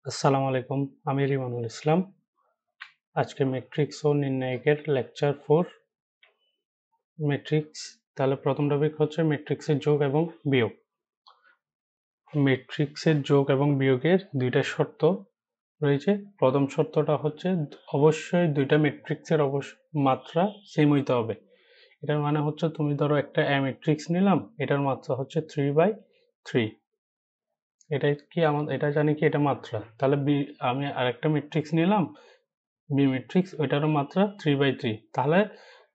আসসালামু আলাইকুম। আমি রিমানুল ইসলাম। আজকে ম্যাট্রিক্স ও নির্ণায়কের লেকচার 4 ম্যাট্রিক্স। তাহলে প্রথম টপিক হচ্ছে ম্যাট্রিক্সের যোগ এবং বিয়োগ। ম্যাট্রিক্সের যোগ এবং বিয়োগের দুইটা শর্ত রয়েছে। প্রথম শর্তটা হচ্ছে অবশ্যই দুইটা ম্যাট্রিক্সের মাত্রা সেম হইতে হবে। এটার মানে হচ্ছে তুমি ধরো একটা এ ম্যাট্রিক্স নিলাম, এটার মাত্রা হচ্ছে 3/3। এটা জানি কি এটা মাত্রা। তাহলে আমি আরেকটা ম্যাট্রিক্স নিলাম বি ম্যাট্রিক্স, ওইটারও মাত্রা 3/3। তাহলে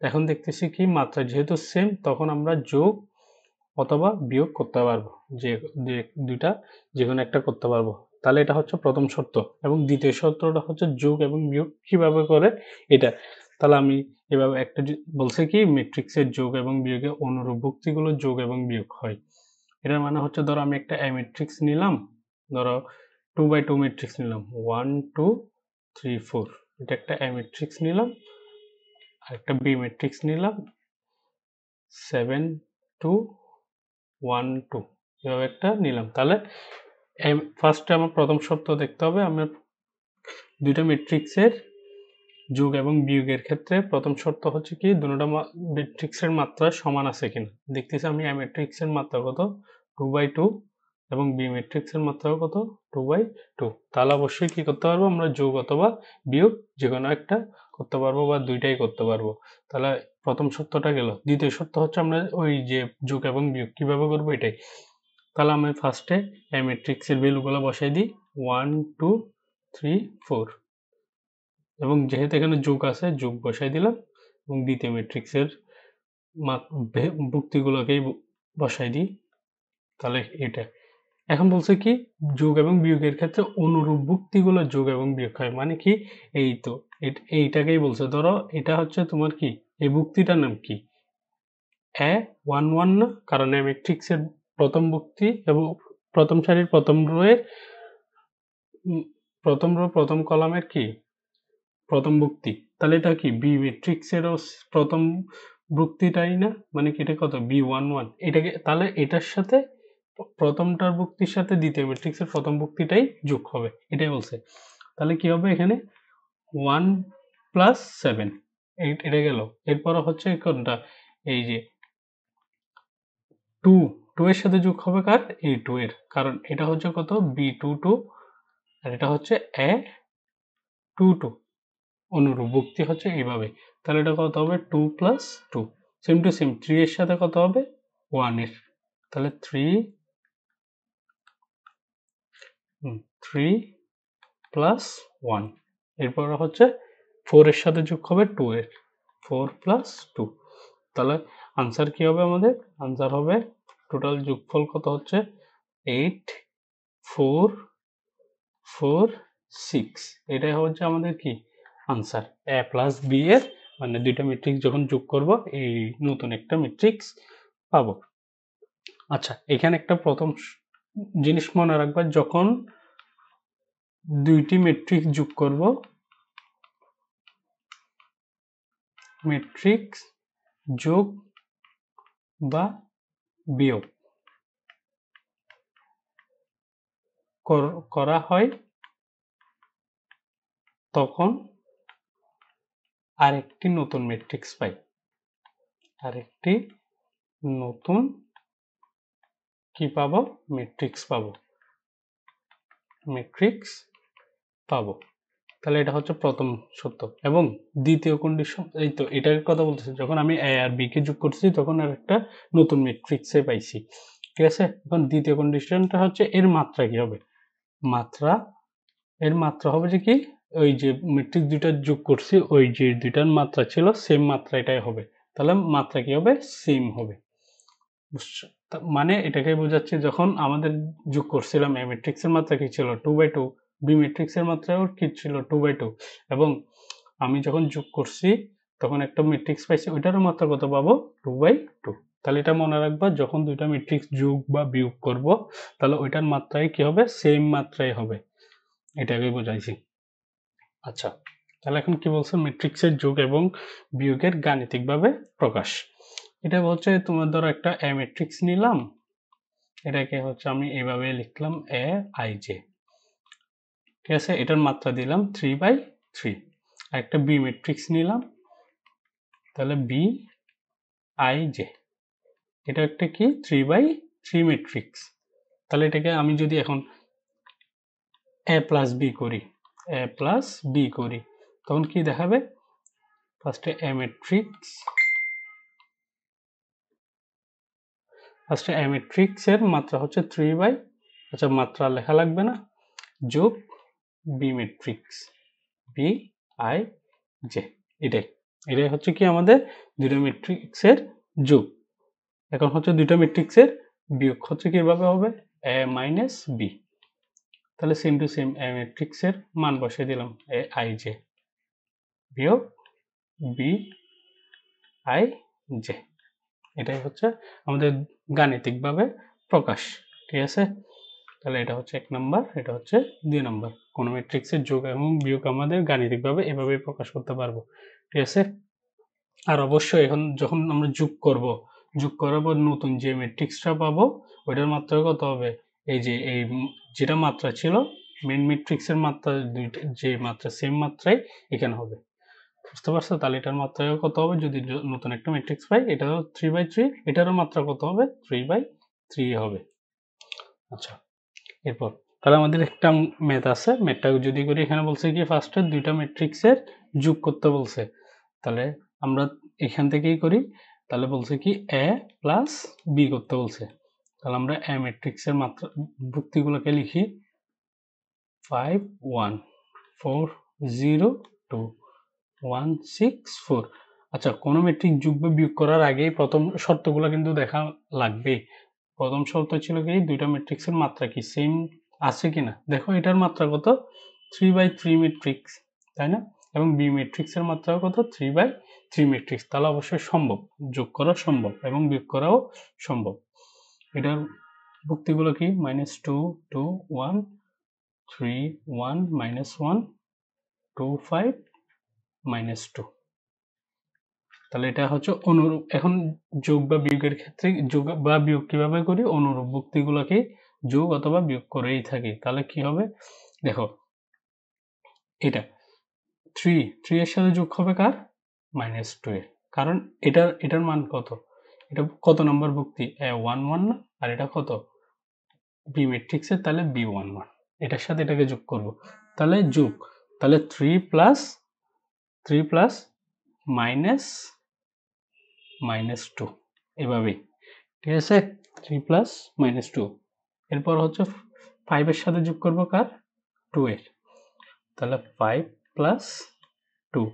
এখন দেখতেছি কি মাত্রা যেহেতু সেম, তখন আমরা যোগ অথবা বিয়োগ করতে পারবো, যে দুইটা যে কোনো একটা করতে পারবো। তাহলে এটা হচ্ছে প্রথম শর্ত। এবং দ্বিতীয় শর্তটা হচ্ছে যোগ এবং বিয়োগ কিভাবে করে এটা। তাহলে আমি এভাবে একটা বলছে কি ম্যাট্রিক্সের যোগ এবং বিয়োগে অনুরূপ ভুক্তিগুলো যোগ এবং বিয়োগ হয়। এটার মানে হচ্ছে ধরো আমি একটা এ ম্যাট্রিক্স নিলাম, ধরো 2/2 ম্যাট্রিক্স নিলাম, 1 2 3 4। এটা একটা এ ম্যাট্রিক্স নিলাম, আর একটা বি ম্যাট্রিক্স নিলাম 7 2 1 2, এভাবে একটা নিলাম। তাহলে ফার্স্টে আমার প্রথম শর্ত দেখতে হবে, আমার দুইটা ম্যাট্রিক্সের যোগ এবং বিয়োগের ক্ষেত্রে প্রথম শর্ত হচ্ছে কি দুটোটা ম্যাট্রিক্সের মাত্রা সমান আছে কিনা। দেখতেছি আমি এ ম্যাট্রিক্সের মাত্রা কত 2/2 এবং বি ম্যাট্রিক্সের মাত্রা কত 2/2। তাহলে অবশ্যই কি করতে পারবো, আমরা যোগ অথবা বিয়োগ যে কোনো একটা করতে পারবো বা দুইটাই করতে পারবো। তাহলে প্রথম শর্তটা গেল। দ্বিতীয় শর্ত হচ্ছে আমরা ওই যে যোগ এবং বিয়োগ কিভাবে করবো এটাই। তাহলে আমি ফার্স্টে এ ম্যাট্রিক্সের ভ্যালুগুলো বসাই দিই 1 2 3 4, এবং যেহেতু এখানে যোগ আছে যোগ বসাই দিলাম, এবং দ্বিতীয় ম্যাট্রিক্সের ভুক্তিগুলোকেই বসাই দিই। তাহলে এটা এখন বলছে কি যোগ এবং বিয়োগের ক্ষেত্রে অনুরূপ ভুক্তিগুলো যোগ এবং বিয়োগ হয়, মানে কি এই তো এইটাকেই বলছে। ধরো এটা হচ্ছে তোমার কি এই ভুক্তিটার নাম কি এ 1 1 না, কারণ এ ম্যাট্রিক্সের প্রথম ভুক্তি এবং প্রথম সারির প্রথম রো এর প্রথম রো প্রথম কলামের কি প্রথম ভুক্তি। তাহলে এটা কি বি ম্যাট্রিক্সেরও প্রথম ভুক্তিটাই না, মানে কি এটা কত B11। এটাকে তাহলে এটার সাথে প্রথমটার ভুক্তির সাথে দ্বিতীয় ম্যাট্রিক্সের প্রথম ভুক্তিটাই যোগ হবে, এটাই বলছে। তাহলে কি হবে এখানে 1 + 7, এটা গেল। এরপর হচ্ছে কোনটা, এই যে 2 2 এর সাথে যোগ হবে কার, এই 2 এর, কারণ এটা হচ্ছে কত B22 আর এটা হচ্ছে A22। অনুরূপ ভুক্তি হচ্ছে এইভাবে। তাহলে এটা কত হবে 2 + 2, সেম টু সেম 3 এর সাথে কত হবে 1 এর। তাহলে 3 + 1। এরপর হচ্ছে 4 এর সাথে যোগ হবে 2 এর, 4 + 2। তাহলে আনসার কি হবে আমাদের, আনসার হবে টোটাল যোগফল কত হচ্ছে 8 4 4 6। এটাই হচ্ছে আমাদের কি আনসার, a + b এর মানে দুইটা ম্যাট্রিক্স যখন যোগ করব এই নতুন একটা ম্যাট্রিক্স পাবো। আচ্ছা, এখানে একটা প্রথম জিনিস মনে রাখবা, যখন দুইটি ম্যাট্রিক্স যোগ করব, ম্যাট্রিক্স যোগ বা বিয়োগ করা হয়, তখন আরেকটি নতুন ম্যাট্রিক্স পাই, আরেকটি নতুন কি পাবো ম্যাট্রিক্স পাবো, ম্যাট্রিক্স পাবো। তাহলে এটা হচ্ছে প্রথম সত্য। এবং দ্বিতীয় কন্ডিশন এই তো এটার কথা বলতেছি, যখন আমি এ আর বি কে যোগ করছি তখন আর একটা নতুন ম্যাট্রিক্সে পাইছি, ঠিক আছে। এখন দ্বিতীয় কন্ডিশনটা হচ্ছে এর মাত্রা কি হবে, মাত্রা এর মাত্রা হবে যে কি ওই যে ম্যাট্রিক্স দুইটা যোগ করছি ওই যে দুইটার মাত্রা ছিল সেম মাত্রা এটাই হবে। তাহলে মাত্রা কি হবে সেম হবে, বুঝছো। মানে এটাকে বোঝাচ্ছে যখন আমাদের যোগ করছিলাম এ ম্যাট্রিক্সের মাত্রা কি ছিল 2/2, বি ম্যাট্রিক্সের মাত্রাও কি ছিল 2/2, এবং আমি যখন যোগ করছি তখন একটা ম্যাট্রিক্স পাইছি ওইটারও মাত্রা কত পাবো 2/2। তাহলে এটা মনে রাখবা, যখন দুইটা ম্যাট্রিক্স যোগ বা বিয়োগ করব তাহলে ওইটার মাত্রায় কি হবে সেম মাত্রায় হবে, এটাকে বোঝাইছি। আচ্ছা, তাহলে এখন কি বলছে ম্যাট্রিক্সের যোগ এবং বিয়োগের গাণিতিকভাবে প্রকাশ। এটা হচ্ছে তোমার ধরো একটা এ ম্যাট্রিক্স নিলাম, এটাকে হচ্ছে আমি এভাবে লিখলাম এ আই জে, ঠিক আছে, এটার মাত্রা দিলাম 3/3। আর একটা বি ম্যাট্রিক্স নিলাম, তাহলে বি আই জে, এটা একটা কি 3/3 ম্যাট্রিক্স। তাহলে এটাকে আমি যদি এখন এ প্লাস বি করি, এ প্লাস বি করি, তখন কি দেখাবে? ফার্স্টে এ ম্যাট্রিক্স, এর মাত্রা হচ্ছে 3/, আচ্ছা মাত্রা লেখা লাগবে না, যোগ B matrix B I J, এটাই হচ্ছে কি আমাদের দুটো ম্যাট্রিক্সের যোগ। এখন হচ্ছে দুটো ম্যাট্রিক্সের বিয়োগ হচ্ছে কিভাবে হবে? এ মাইনাস বি। তাহলে সেম টু সেম এ ম্যাট্রিক্সের মান বসিয়ে দিলাম, এ আই জে বিয়োগ বি আই জে। এটাই হচ্ছে আমাদের গাণিতিকভাবে প্রকাশ। ঠিক আছে, তাহলে এটা হচ্ছে 1 নম্বর, এটা হচ্ছে 2 নম্বর। কোন ম্যাট্রিক্সের যোগ এবং বিয়োগ আমাদের গাণিতিকভাবে এভাবেই প্রকাশ করতে পারবো। ঠিক আছে, আর অবশ্যই এখন যখন আমরা যোগ করার পর নতুন যে ম্যাট্রিক্সটা পাবো ওইটার মাত্রা কত হবে? এই যে যেটা মাত্রা ছিল মেন ম্যাট্রিক্সের মাত্রা দুইটা, যে মাত্রা সেম মাত্রাই এখানে হবে। বুঝতে পারছো? তাহলে এটার মাত্রা কত হবে যদি নতুন একটা ম্যাট্রিক্স পাই? এটারও 3/3, এটারও মাত্রা কত হবে? 3/3 হবে। আচ্ছা, এরপর তাহলে আমাদের একটা ম্যাথ আছে, ম্যাথটা যদি করি, এখানে বলছে কি ফার্স্টে দুইটা ম্যাট্রিক্সের যোগ করতে বলছে। তাহলে আমরা এখান থেকেই করি। তাহলে বলছে কি এ প্লাস বি করতে বলছে। তাহলে আমরা এ ম্যাট্রিক্সের মাত্রা যুক্তিগুলোকে লিখি 5 1 4 0 2 1 6 4। আচ্ছা, কোনো ম্যাট্রিক্স যোগ বা বিয়োগ করার আগেই প্রথম শর্তগুলো কিন্তু দেখা লাগবে। প্রথম শর্ত ছিল কি দুইটা ম্যাট্রিক্সের মাত্রা কি সেম আছে কিনা। দেখো এটার মাত্রা কত? 3/3 ম্যাট্রিক্স, তাই না? এবং বি ম্যাট্রিক্সের মাত্রাও কত? 3/3 ম্যাট্রিক্স। তাহলে অবশ্যই সম্ভব, যোগ করা সম্ভব এবং বিয়োগ করাও সম্ভব। এটার যুক্তিগুলো কি? -2 2 1 3 1 -1 2 5 -2। তাহলে এটা হচ্ছে অনুরূপ। এখন যোগ বা বিয়োগের ক্ষেত্রে যোগ বা বিয়োগ কিভাবে করি? অনুরূপ যুক্তিগুলোকে যোগ অথবা বিয়োগ করেই থাকি। তাহলে কি হবে? দেখো এটা 3 এর সাথে যোগ হবে কার? -2 এর। কারণ এটার মান কত? এটা কত নম্বর যুক্তি? 1 1 না? আর এটা কত? বি ম্যাট্রিক্সের, তাহলে B11। এটার সাথে এটাকে যোগ করব। তাহলে যোগ, তাহলে 3 প্লাস -2 এভাবেই। ঠিক আছে, 3 প্লাস -2। এরপর হচ্ছে 5 এর সাথে যোগ করব কার? 2 এর। তাহলে 5 প্লাস 2।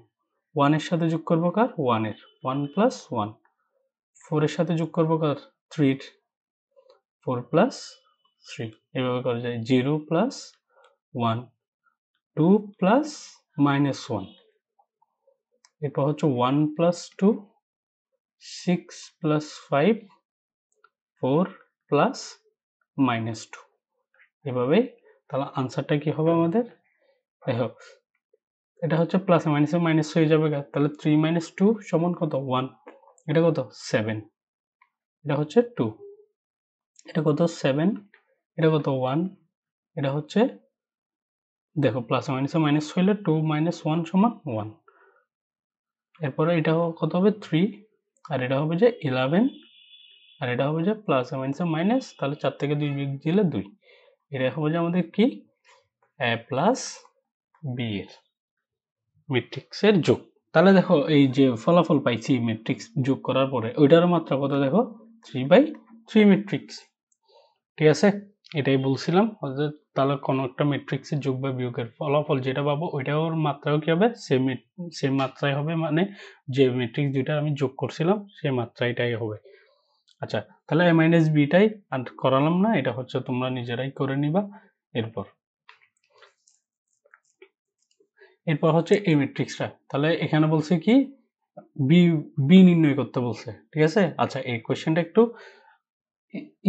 1 এর সাথে যোগ করব কার? 1 এর। 1 প্লাস 1। 4 এর সাথে যোগ করব কার? 3 এর। 4 প্লাস 3। এভাবে করা যায়। 0 প্লাস 1, 2 প্লাস -1। এরপর হচ্ছে 1 প্লাস 2, 6 প্লাস 5, 4 প্লাস -2। এভাবেই। তাহলে আনসারটা কি হবে আমাদের? দেখো এটা হচ্ছে প্লাস মাইনাসে মাইনাস হয়ে যাবে। তাহলে 3 - 2 সমান কত? 1। এটা কত? 7। এটা হচ্ছে 2। এটা কত? 7। এটা কত? 1। এটা হচ্ছে, দেখো প্লাস মাইনাসে মাইনাস হইলে 2 - 1 সমান 1। এরপরে এটা কত হবে? 3। আর এটা হবে যে 11। আর এটা হবে যে প্লাস মাইনাসে মাইনাস, তাহলে 4 থেকে 2 বিয়োগ দিলে 2। এটা হবে যে আমাদের কি? এ প্লাস বি এর ম্যাট্রিক্সের যোগ। তাহলে দেখো এই যে ফলাফল পাইছি ম্যাট্রিক্স যোগ করার পরে, ওইটার মাত্রা কত? দেখো 3/3 ম্যাট্রিক্স। ঠিক আছে, এটাই বলছিলাম। তাহলে কোনো একটা ম্যাট্রিক্সের যোগ বা বিয়োগের ফলাফল যেটা পাবো ওইটার মাত্রাও কি হবে? সেম মাত্রায় হবে, মানে যে ম্যাট্রিক্স দুইটা আমি যোগ করছিলাম সেই মাত্রাটাই হবে। আচ্ছা, তাহলে a মাইনাস বিটাই আর করালাম না, এটা হচ্ছে তোমরা নিজেরাই করে নিবা। এরপর হচ্ছে এই ম্যাট্রিক্সটা। তাহলে এখানে বলছে কি বি নির্ণয় করতে বলছে। ঠিক আছে, আচ্ছা এই কোশ্চেনটা একটু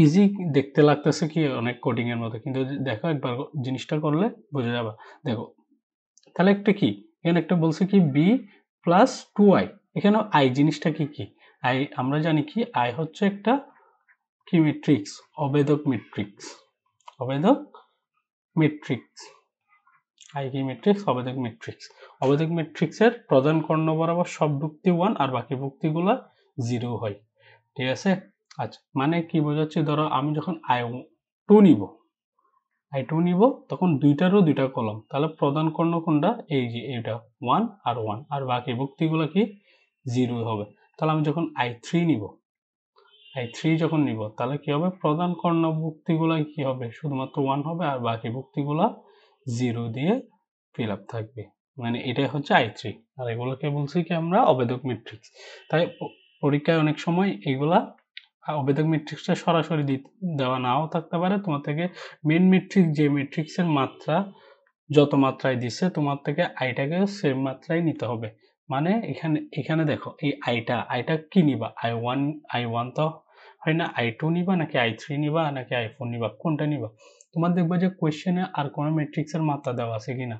ইজি দেখতে লাগতেছে কি অনেক কোডিং এর মতো, কিন্তু দেখো একবার জিনিসটা করলে বুঝে যাবে। দেখো তাহলে একটা কি এখানে একটা বলছে কি বি প্লাস 2i। এখানে আই জিনিসটা কি? আই আমরা জানি কি আই হচ্ছে একটা কি ম্যাট্রিক্স? অবেদক ম্যাট্রিক্স। অবেদক ম্যাট্রিক্স। আই কি ম্যাট্রিক্স? অবেদিক ম্যাট্রিক্স। অবেদিক ম্যাট্রিক্সের প্রধান কর্ণ বরাবর সব যুক্তি 1 আর বাকি যুক্তিগুলা 0 হয়। ঠিক আছে? আচ্ছা, মানে কি বোঝাচ্ছে, ধরো আমি যখন I2 নিব, তখন দুইটারও দুইটা কলম, তাহলে প্রধান কর্ণ কোনটা? এই যে এটা 1 আর 1, আর বাকি যুক্তিগুলো কি 0 হবে। তাহলে আমি যখন I3 যখন নিব তাহলে কি হবে? প্রধান কর্ণ যুক্তিগুলো কি হবে? শুধুমাত্র 1 হবে, আর বাকি যুক্তিগুলো 0 দিয়ে ফিল আপ থাকবে। মানে এটাই হচ্ছে I3, আর এগুলোকে বলছি কি আমরা অবেদক ম্যাট্রিক্স। তাই পরীক্ষায় অনেক সময় এগুলা অবেদক ম্যাট্রিক্সটা সরাসরি দেওয়া নাও থাকতে পারে, তোমার থেকে মেন ম্যাট্রিক্স যে ম্যাট্রিক্সের মাত্রা যত মাত্রায় দিচ্ছে তোমার থেকে আইটাকে সেম মাত্রায় নিতে হবে। মানে এখানে দেখো এই আইটা কি নিবা? I1 তো হয় না, I2 নিবা নাকি I3 নিবা নাকি I4 নিবা, কোনটা নিবা? তোমার দেখবে যে কোয়েশ্চেনে আর কোনো ম্যাট্রিক্সের মাত্রা দেওয়া আছে কিনা।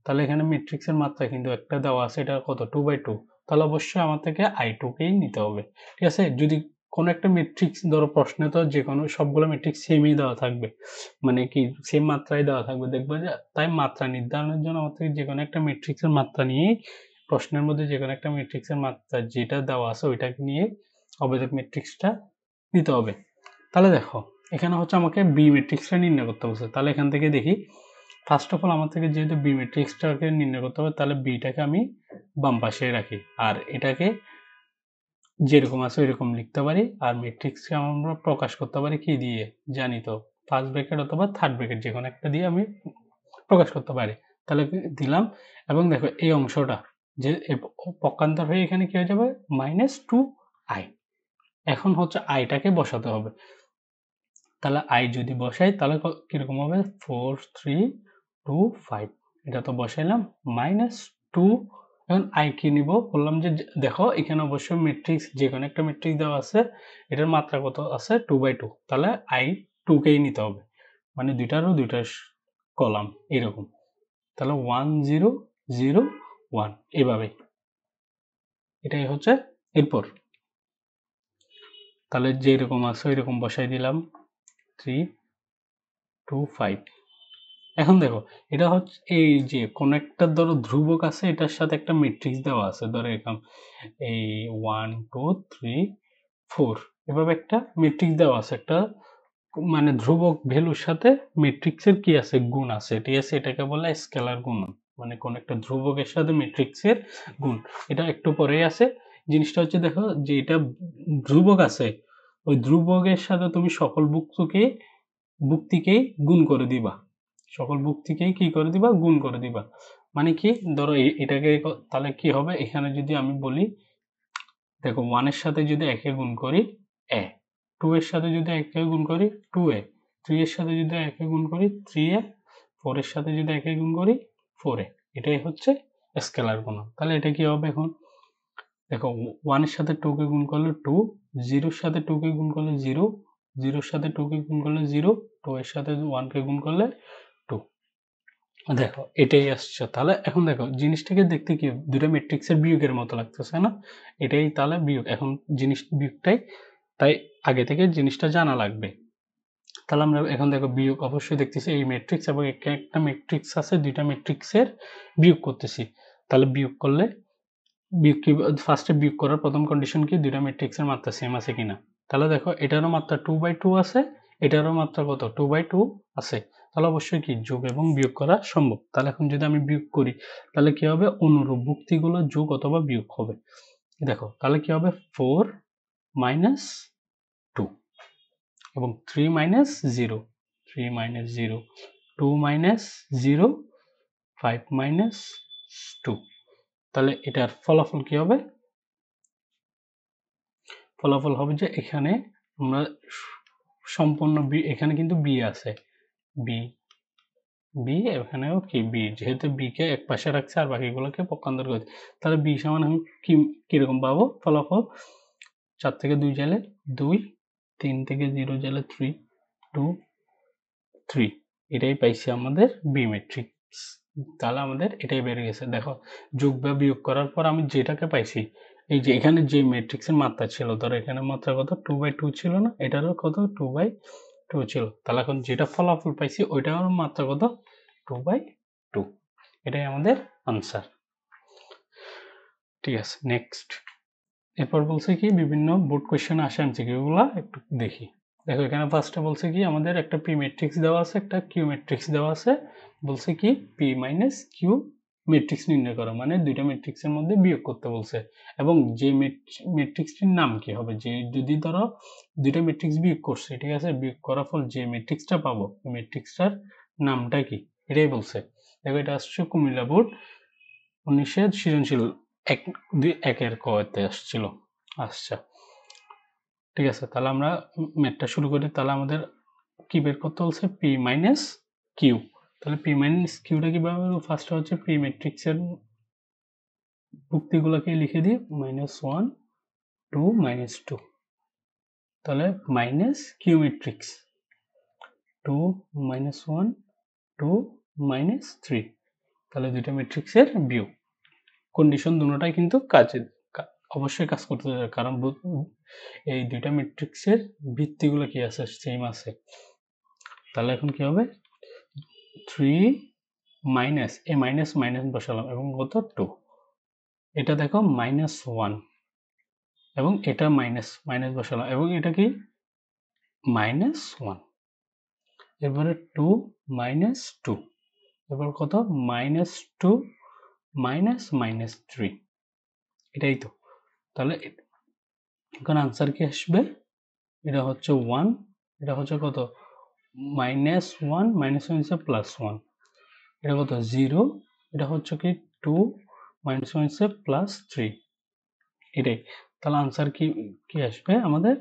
তাহলে এখানে ম্যাট্রিক্সের মাত্রা কিন্তু একটা দেওয়া আছে, এটা কত? 2/2। তাহলে অবশ্যই আমার থেকে I2 কেই নিতে হবে। ঠিক আছে? যদি কোনো একটা ম্যাট্রিক্স, ধরো প্রশ্নে তো যে কোনো সবগুলো ম্যাট্রিক্স সেমই দেওয়া থাকবে, মানে কি সেম মাত্রায় দেওয়া থাকবে, দেখবে যে তাই মাত্রা নির্ধারণের জন্য আমার থেকে যে কোনো একটা ম্যাট্রিক্সের মাত্রা নিয়ে, প্রশ্নের মধ্যে যে কোনো একটা ম্যাট্রিক্সের মাত্রা যেটা দেওয়া আছে ওইটাকে নিয়ে অবেদক ম্যাট্রিক্সটা নিতে হবে। তাহলে দেখো এখানে হচ্ছে আমাকে বি ম্যাট্রিক্সটা নির্ণয় করতে বলছে। তাহলে এখান থেকে দেখি, ফার্স্ট অফ অল আমার থেকে যেহেতু বি ম্যাট্রিক্সটাকে নির্ণয় করতে হবে, তাহলে বিটাকে আমি বাম পাশে রাখি, আর এটাকে যেরকম আছে ওইরকম লিখতে পারি। আর ম্যাট্রিক্সকে আমরা প্রকাশ করতে পারি কি দিয়ে? জানি তো, ফার্স্ট ব্র্যাকেট অথবা থার্ড ব্র্যাকেট যে কোনো একটা দিয়ে আমি প্রকাশ করতে পারি। তাহলে দিলাম, এবং দেখো এই অংশটা যে পক্ষান্তর হয়ে এখানে কি হয়ে যাবে? -2i। এখন হচ্ছে আইটাকে বসাতে হবে। তাহলে আই যদি বসাই তাহলে কিরকম হবে? 4 3 2 5। এটা তো বসাইলাম, -2। এখন আই কি নিব বললাম যে দেখো এখানে অবশ্যই ম্যাট্রিক্স যে কোনো একটা ম্যাট্রিক্স দেওয়া আছে, এটার মাত্রা কত আছে? 2/2। তাহলে I2 কেই নিতে হবে, মানে দুইটারও দুইটা কলাম এরকম। তাহলে 1 0 0 1 এভাবে, এটাই হচ্ছে। এরপর তাহলে যেরকম আছে ওইরকম বসাই দিলাম 3 2 5। এখন দেখো এটা হচ্ছে এই যে কোন একটা ধরো ধ্রুবক আছে, এটার সাথে একটা ম্যাট্রিক্স দেওয়া আছে, ধরো এরকম এই 1 2 3 4 এভাবে একটা ম্যাট্রিক্স দেওয়া আছে, একটা মানে ধ্রুবক ভ্যালুর সাথে ম্যাট্রিক্সের কি আছে? গুণ আছে। ঠিক আছে? এটাকে বলে স্কেলার গুণন, মানে কোন একটা ধ্রুবকের সাথে ম্যাট্রিক্সের গুণ। এটা একটু পরেই আছে। জিনিসটা হচ্ছে দেখো যে এটা ধ্রুবক আছে, ওই ধ্রুবকের সাথে তুমি সকল যুক্তিকেই গুণ করে দিবা, সকল যুক্তিকেই কি করে দিবা? গুণ করে দিবা। মানে কি, ধরো এটাকে তাহলে কি হবে? এখানে যদি আমি বলি দেখো 1 এর সাথে যদি একে গুণ করি a, 2 এর সাথে যদি একে গুণ করি 2a, 3 এর সাথে যদি একে গুণ করি 3a, 4 এর সাথে যদি একে গুণ করি 4a। এটাই হচ্ছে স্কেলার গুণন। তাহলে এটা কি হবে? এখন দেখো 1 এর সাথে 2 কে গুণ করলে 2, 0 এর সাথে 2 কে গুণ করলে 0, 0 এর সাথে 2 কে গুণ করলে 0, 2 এর সাথে 1 কে গুণ করলে 2। দেখো এটাই আসছে। তাহলে এখন দেখো জিনিসটাকে দেখতে কি দুটো ম্যাট্রিক্সের বিয়োগের মতো লাগতেছে না? এটাই তাহলে বিয়োগ। এখন বিয়োগটাই, তাই আগে থেকে জিনিসটা জানা লাগবে। তাহলে আমরা এখন দেখো বিয়োগ অবশ্যই দেখতেছি এই ম্যাট্রিক্স এবং একটা ম্যাট্রিক্স আছে, দুইটা ম্যাট্রিক্সের বিয়োগ করতেছি। তাহলে বিয়োগ করলে বিয়োগ কি, ফার্স্টে বিয়োগ করার প্রথম কন্ডিশন কি? দুইটা ম্যাট্রিক্সের মাত্রা সেম আছে কিনা। তাহলে দেখো এটারও মাত্রা 2/2 আছে, এটারও মাত্রা কত? 2/2 আছে। তাহলে অবশ্যই কি যোগ এবং বিয়োগ করা সম্ভব। তাহলে এখন যদি আমি বিয়োগ করি তাহলে কি হবে? অনুরূপ যুক্তিগুলো যোগ অথবা বিয়োগ হবে। দেখো তাহলে কি হবে? 4 - 2 এবং 3 - 0, 3 - 0, 2 - 0, 5 - 2। তাহলে এটার ফলাফল কি হবে? ফলাফল হবে যে এখানে আমরা সম্পূর্ণ বি, এখানে কিন্তু বি আছে, বি বি এখানেও কি বি, যেহেতু বি কে এক পাশে রাখছে আর বাকিগুলোকে পক্ষান্তর করছে, তাহলে বি সমান আমি কিরকম পাবো ফলাফল? 4 থেকে 2 গেলে 2, 3 থেকে 0 গেলে 3, 2, 3। এটাই পাইছি আমাদের বি ম্যাট্রিক্স। তাহলে আমাদের এটাই বেড়ে গেছে। দেখো যোগ বা বিয়োগ করার পর আমি যেটাকে পাইছি, এই যে এখানে যে ম্যাট্রিক্সের মাত্রা ছিল, ধরো এখানে মাত্রা কত? 2/2 ছিল না? এটারও কত? 2/2 ছিল। তাহলে এখন যেটা ফলাফল পাইছি ওইটার মাত্রা কত? 2/2। এটাই আমাদের আনসার। ঠিক আছে, নেক্সট। এরপর বলছে কি বিভিন্ন বোর্ড কোয়েশ্চেন আসে এমসিকিউ গুলা একটু দেখি। দেখো এখানে ফার্স্টে বলছে কি আমাদের একটা পি ম্যাট্রিক্স দেওয়া আছে, একটা কিউ ম্যাট্রিক্স দেওয়া আছে। বলছে কি পি মাইনাস কিউ ম্যাট্রিক্স নির্ণয় করা, মানে দুইটা ম্যাট্রিক্সের মধ্যে বিয়োগ করতে বলছে। এবং যে ম্যাট্রিক্সটির নাম কি হবে, যে যদি ধরো দুইটা ম্যাট্রিক্স বিয়োগ করছে, ঠিক আছে, বিয়োগ করার ফল যে ম্যাট্রিক্সটা পাবো ওই ম্যাট্রিক্সটার নামটা কি, এটাই বলছে। দেখো এটা আসছে কুমিল্লা বোর্ড 1900 সৃজনশীল 1-এর কতে আসছিল। আচ্ছা ঠিক আছে, তাহলে আমরা ম্যাথটা শুরু করি। তাহলে আমাদের কি বের করতে বলছে, পি মাইনাস কিউ। তাহলে পি মাইনাস কিউটা কিভাবে, ফার্স্টে হচ্ছে পি ম্যাট্রিক্সের যুক্তিগুলোকে লিখে দিই, -1 2 -2। তাহলে মাইনাস কিউ ম্যাট্রিক্স 2 -1 2 -3। তাহলে দুইটা ম্যাট্রিক্সের বিয়োগ। কন্ডিশন দুটোটাই কিন্তু অবশ্যই কাজ করতে হবে, কারণ এই দুইটা ম্যাট্রিক্সের ভিত্তিগুলো কি আছে, সেম আছে। তাহলে এখন কি হবে, 3 মাইনাস এ মাইনাস মাইনাস বসালাম এবং কত 2। এটা দেখো -1 এবং এটা মাইনাস মাইনাস বসালাম এবং এটা কি -1। এরপরে 2 -2, এবার কত -2 -3। এটাই তো। তাহলে এখন আনসার কি আসবে, এটা হচ্ছে 1, এটা হচ্ছে কত -1 -1 হচ্ছে +1, এটা কত 0, এটা হচ্ছে কি 2 -1 হচ্ছে +3। এটাই। তাহলে আনসার কি কি আসবে আমাদের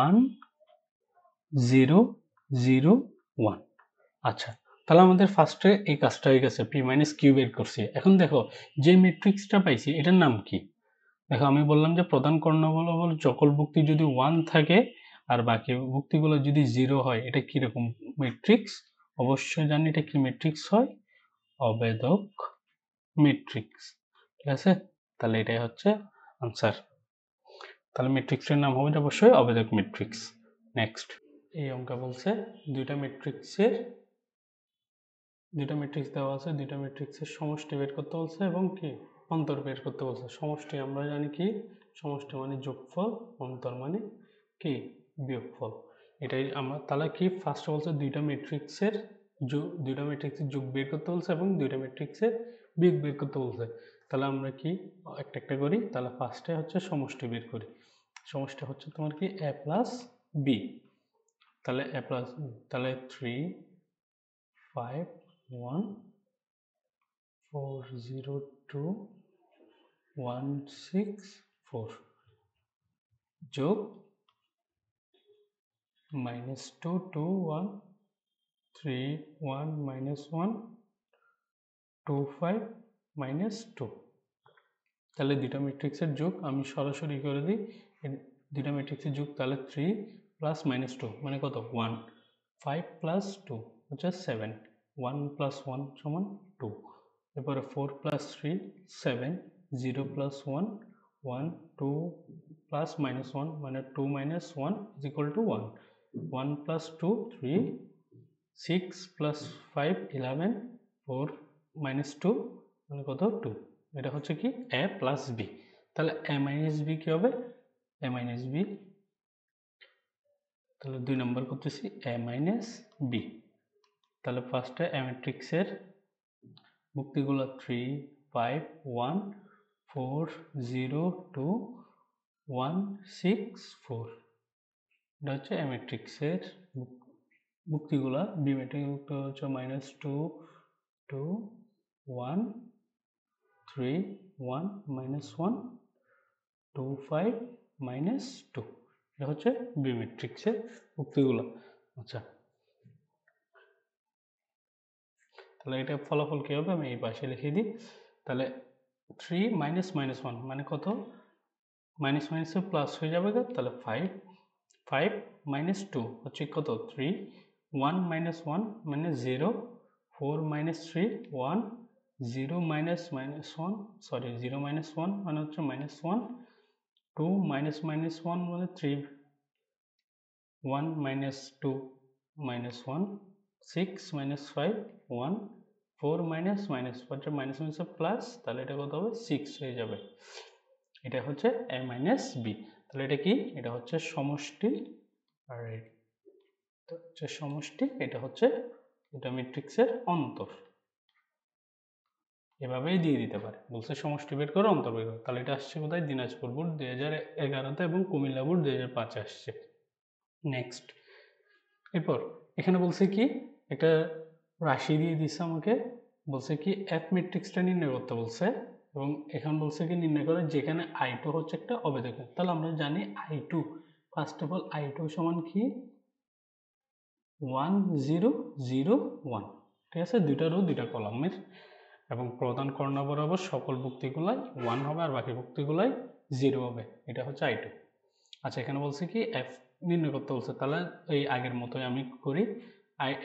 1 0 0 1। আচ্ছা, তাহলে আমাদের ফার্স্টে এই কাজটা হয়ে গেছে, পি মাইনাস কিউ বের করছি। এখন দেখো যে ম্যাট্রিক্সটা পাইছি এটার নাম কি। দেখো আমি বললাম যে প্রধান কর্ণবল সকল ভুক্তি যদি 1 থাকে আর বাকি ভুক্তিগুলো যদি 0 হয়, এটা কিরকম ম্যাট্রিক্স, অবশ্যই জানি এটা কি ম্যাট্রিক্স হয়, অবেদক ম্যাট্রিক্স। ঠিক আছে, তাহলে এটাই হচ্ছে আনসার। তাহলে ম্যাট্রিক্সের নাম হবে অবশ্যই অবেদক ম্যাট্রিক্স। নেক্সট, এই অঙ্ক বলছে দুইটা ম্যাট্রিক্স দেওয়া আছে, দুইটা ম্যাট্রিক্সের সমষ্টি বের করতে বলছে এবং কি অন্তর বের করতে বলছে। সমষ্টি আমরা জানি কি, সমষ্টি মানে যোগফল, অন্তর মানে কি বিয়োগফল। এটাই আমরা, তাহলে কি ফার্স্ট বলছে দুইটা ম্যাট্রিক্সের যোগ বের করতে বলছে এবং দুইটা ম্যাট্রিক্সের বিয়োগ বের করতে বলছে। তাহলে আমরা কি একটা একটা করি। তাহলে ফার্স্টে হচ্ছে সমষ্টি বের করি। সমষ্টি হচ্ছে তোমার কি a প্লাস বি। তাহলে a প্লাস, তাহলে 3 5 1 4 0 2 1 6 4 যোগ -2 2 1 3 1 -1 2 5 -2। তাহলে দুইটা ম্যাট্রিক্সের যোগ আমি সরাসরি করে দিই, দুইটা ম্যাট্রিক্সের যোগ। তাহলে 3 প্লাস -2 মানে কত 1, 5 প্লাস 2 হচ্ছে 7, 1 প্লাস 1 সমান 2। এরপরে 4 প্লাস 3 7, 0 প্লাস 1 1, 2 প্লাস -1 মানে 2 minus 1 is equal to 1, 1 plus 2 3, 6 plus 5 11, 4 minus 2 মানে কত 2। এটা হচ্ছে কি a প্লাস b। তাহলে a মাইনাস b কি হবে, a মাইনাস b। তাহলে 2 নম্বর করতেছি a মাইনাস b। তাহলে ফার্স্টে a ম্যাট্রিক্সের মুক্তিগুলো 3 5 1 4 0 2 1 6 4। এটা হচ্ছে a ম্যাট্রিক্সের মুক্তিগুলা। বি ম্যাট্রিক্স হচ্ছে -2 2 1 3 1 -1 2 5 -2। এটা হচ্ছে বি ম্যাট্রিক্সের মুক্তিগুলো। আচ্ছা, তাহলে এটা ফলাফল কি হবে, আমি এই পাশে লিখে দিই। তাহলে 3 -1 মানে কত, মাইনাস মাইনাসে প্লাস হয়ে যাবে। তাহলে 5 5 -2 হচ্ছে কত 3, 1 -1 মানে 0, 4 -3 1, 0 -1 সরি 0 -1 মানে হচ্ছে -1, 2 -1 মানে 3, 1 -2 -1, 6 -5 1, 4 minus minus minus minus plus, তাহলে এটা কত হবে 6 হয়ে যাবে। এটা হচ্ছে a মাইনাস বি। তাহলে এটা কি? এটা হচ্ছে সমষ্টি, আর এটা হচ্ছে সমষ্টি, এটা হচ্ছে এটা ম্যাট্রিক্সের অন্তর। এভাবেই দিয়ে দিতে পারে, বলছে সমষ্টি বের করে অন্তর বের করে। তাহলে এটা আসছে কোথায়? দিনাজপুর বোর্ড 2011-তে এবং কুমিল্লা বোর্ড 2005-এ আসছে। নেক্সট, এরপর এখানে বলছে কি একটা রাশি দিয়ে দিচ্ছে আমাকে, বলছে কি এফ ম্যাট্রিক্সটা নির্ণয় করতে বলছে, এবং এখানে বলছে কি নির্ণয় করে যেখানে I2 হচ্ছে একটা অবেদক। তাহলে আমরা জানি I2, first of all I2 সমান কি 1 0 0 1, ঠিক আছে, দুইটা রো দুইটা কলামের, এবং প্রধান কর্ণ বরাবর সকল ভুক্তিগুলাই 1 হবে আর বাকি ভুক্তিগুলাই 0 হবে। এটা হচ্ছে I2। আচ্ছা, এখানে বলছে কি এফ নির্ণয় করতে বলছে, তাহলে এই আগের মতোই আমি করি,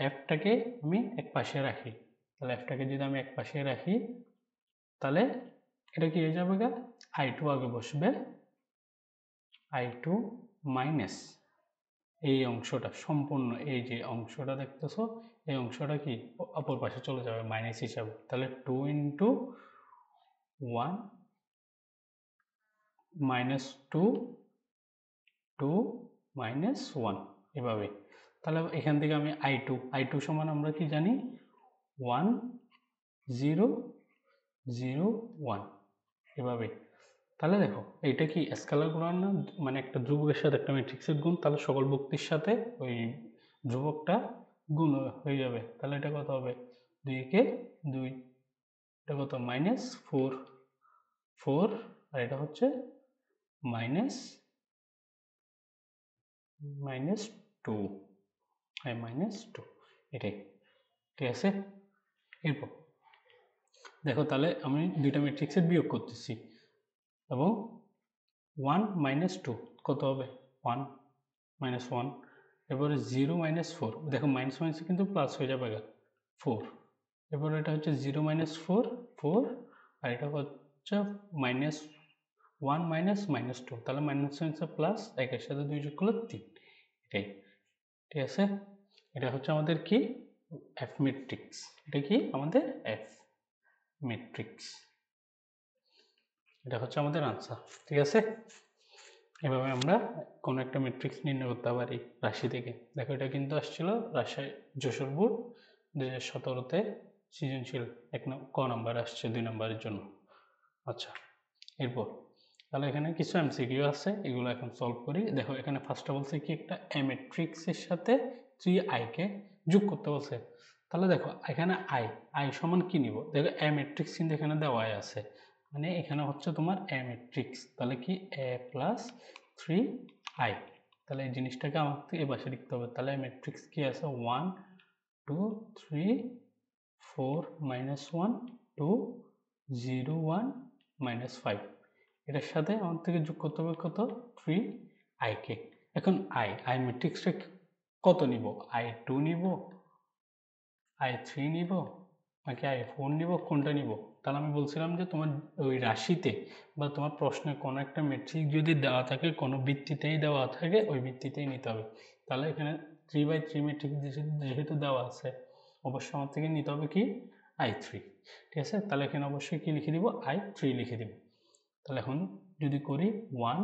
এফটাকে আমি এক পাশে রাখি। তাহলে এফটাকে যদি আমি এক পাশে রাখি, তাহলে এটা কি হয়ে যাবে? I2 আগে বসবে, I2 মাইনাস এই অংশটা সম্পূর্ণ, এই যে অংশটা দেখতেছো, এই অংশটা কি অপর পাশে চলে যাবে মাইনাস হিসাবে। তাহলে 2 ইন্টু 1 মাইনাস 2 2 মাইনাস 1, এভাবে। তাহলে এখান থেকে আমি I2 সমান আমরা কি জানি 1 0 0 1, এভাবে। তাহলে দেখো এইটা কি স্কেলার গুণন না, মানে একটা ধ্রুবকের সাথে একটা ম্যাট্রিক্সের গুণ, তাহলে সকল ভুক্তির সাথে ওই ধ্রুবকটা গুণ হয়ে যাবে। তাহলে এটা কত হবে? 2 কে 2, এটা কত? মাইনাস 4 4, আর এটা হচ্ছে মাইনাস মাইনাস 2, মাইনাস 2, এটাই, ঠিক আছে। এরপর দেখো, তাহলে আমি দুইটা ম্যাট্রিক্সের বিয়োগ করতেছি, এবং 1 মাইনাস 2 কত হবে? 1 মাইনাস 1, এরপরে 0 মাইনাস 4, দেখো মাইনাস মাইনাসে কিন্তু প্লাস হয়ে যাবে 4, এরপরে এটা হচ্ছে 0 মাইনাস 4 4, আর এটা হচ্ছে মাইনাস 1 মাইনাস মাইনাস 2, তাহলে মাইনাস মাইনাসে প্লাস, একের সাথে 2 যোগ করলে 3, এটাই, ঠিক আছে। এটা হচ্ছে আমাদের কি এফ ম্যাট্রিক্স, এটা কি আমাদের এফ ম্যাট্রিক্স, এটা হচ্ছে আমাদের আনসার, ঠিক আছে। এভাবে আমরা কোনো একটা ম্যাট্রিক্স নির্ণয় করতে পারি রাশি থেকে। দেখো এটা কিন্তু আসছিল রাজশাহী যশোর বোর্ড 2017-তে সৃজনশীল ক নাম্বার আসছে 2 নাম্বারের জন্য। আচ্ছা, এরপর তাহলে এখানে কিছু এমসিকিউ আছে, এগুলো এখন সলভ করি। দেখো এখানে ফার্স্টে বলছে কি একটা এ ম্যাট্রিক্সের সাথে 3i কে যোগ করতে বলছে। তাহলে দেখো এখানে আই সমান কি নিব? দেখো এ ম্যাট্রিক্স কিন্তু এখানে দেওয়াই আছে, মানে এখানে হচ্ছে তোমার এ ম্যাট্রিক্স, তাহলে কি a প্লাস 3i, তাহলে এই জিনিসটাকে আমাকে এই পাশে লিখতে হবে। তাহলে ম্যাট্রিক্স কি আছে? 1 2 3 4 মাইনাস 1 2 0 1 মাইনাস 5, এটার সাথে আমার থেকে যোগ করতে হবে কত? 3i কে। এখন আই ম্যাট্রিক্সটা কত নিব? I2 নিব, I3 নিব, নাকি I4 নিব, কোনটা নিব? তাহলে আমি বলছিলাম যে তোমার ওই রাশিতে বা তোমার প্রশ্নে কোনো একটা ম্যাট্রিক্স যদি দেওয়া থাকে, কোনো ভিত্তিতেই দেওয়া থাকে, ওই ভিত্তিতেই নিতে হবে। তাহলে এখানে 3/3 ম্যাট্রিক্স যেহেতু দেওয়া আছে, অবশ্যই আমার থেকে নিতে হবে কি I3, ঠিক আছে। তাহলে এখানে অবশ্যই কি লিখে দিব? I3 লিখে দিব। তাহলে এখন যদি করি 1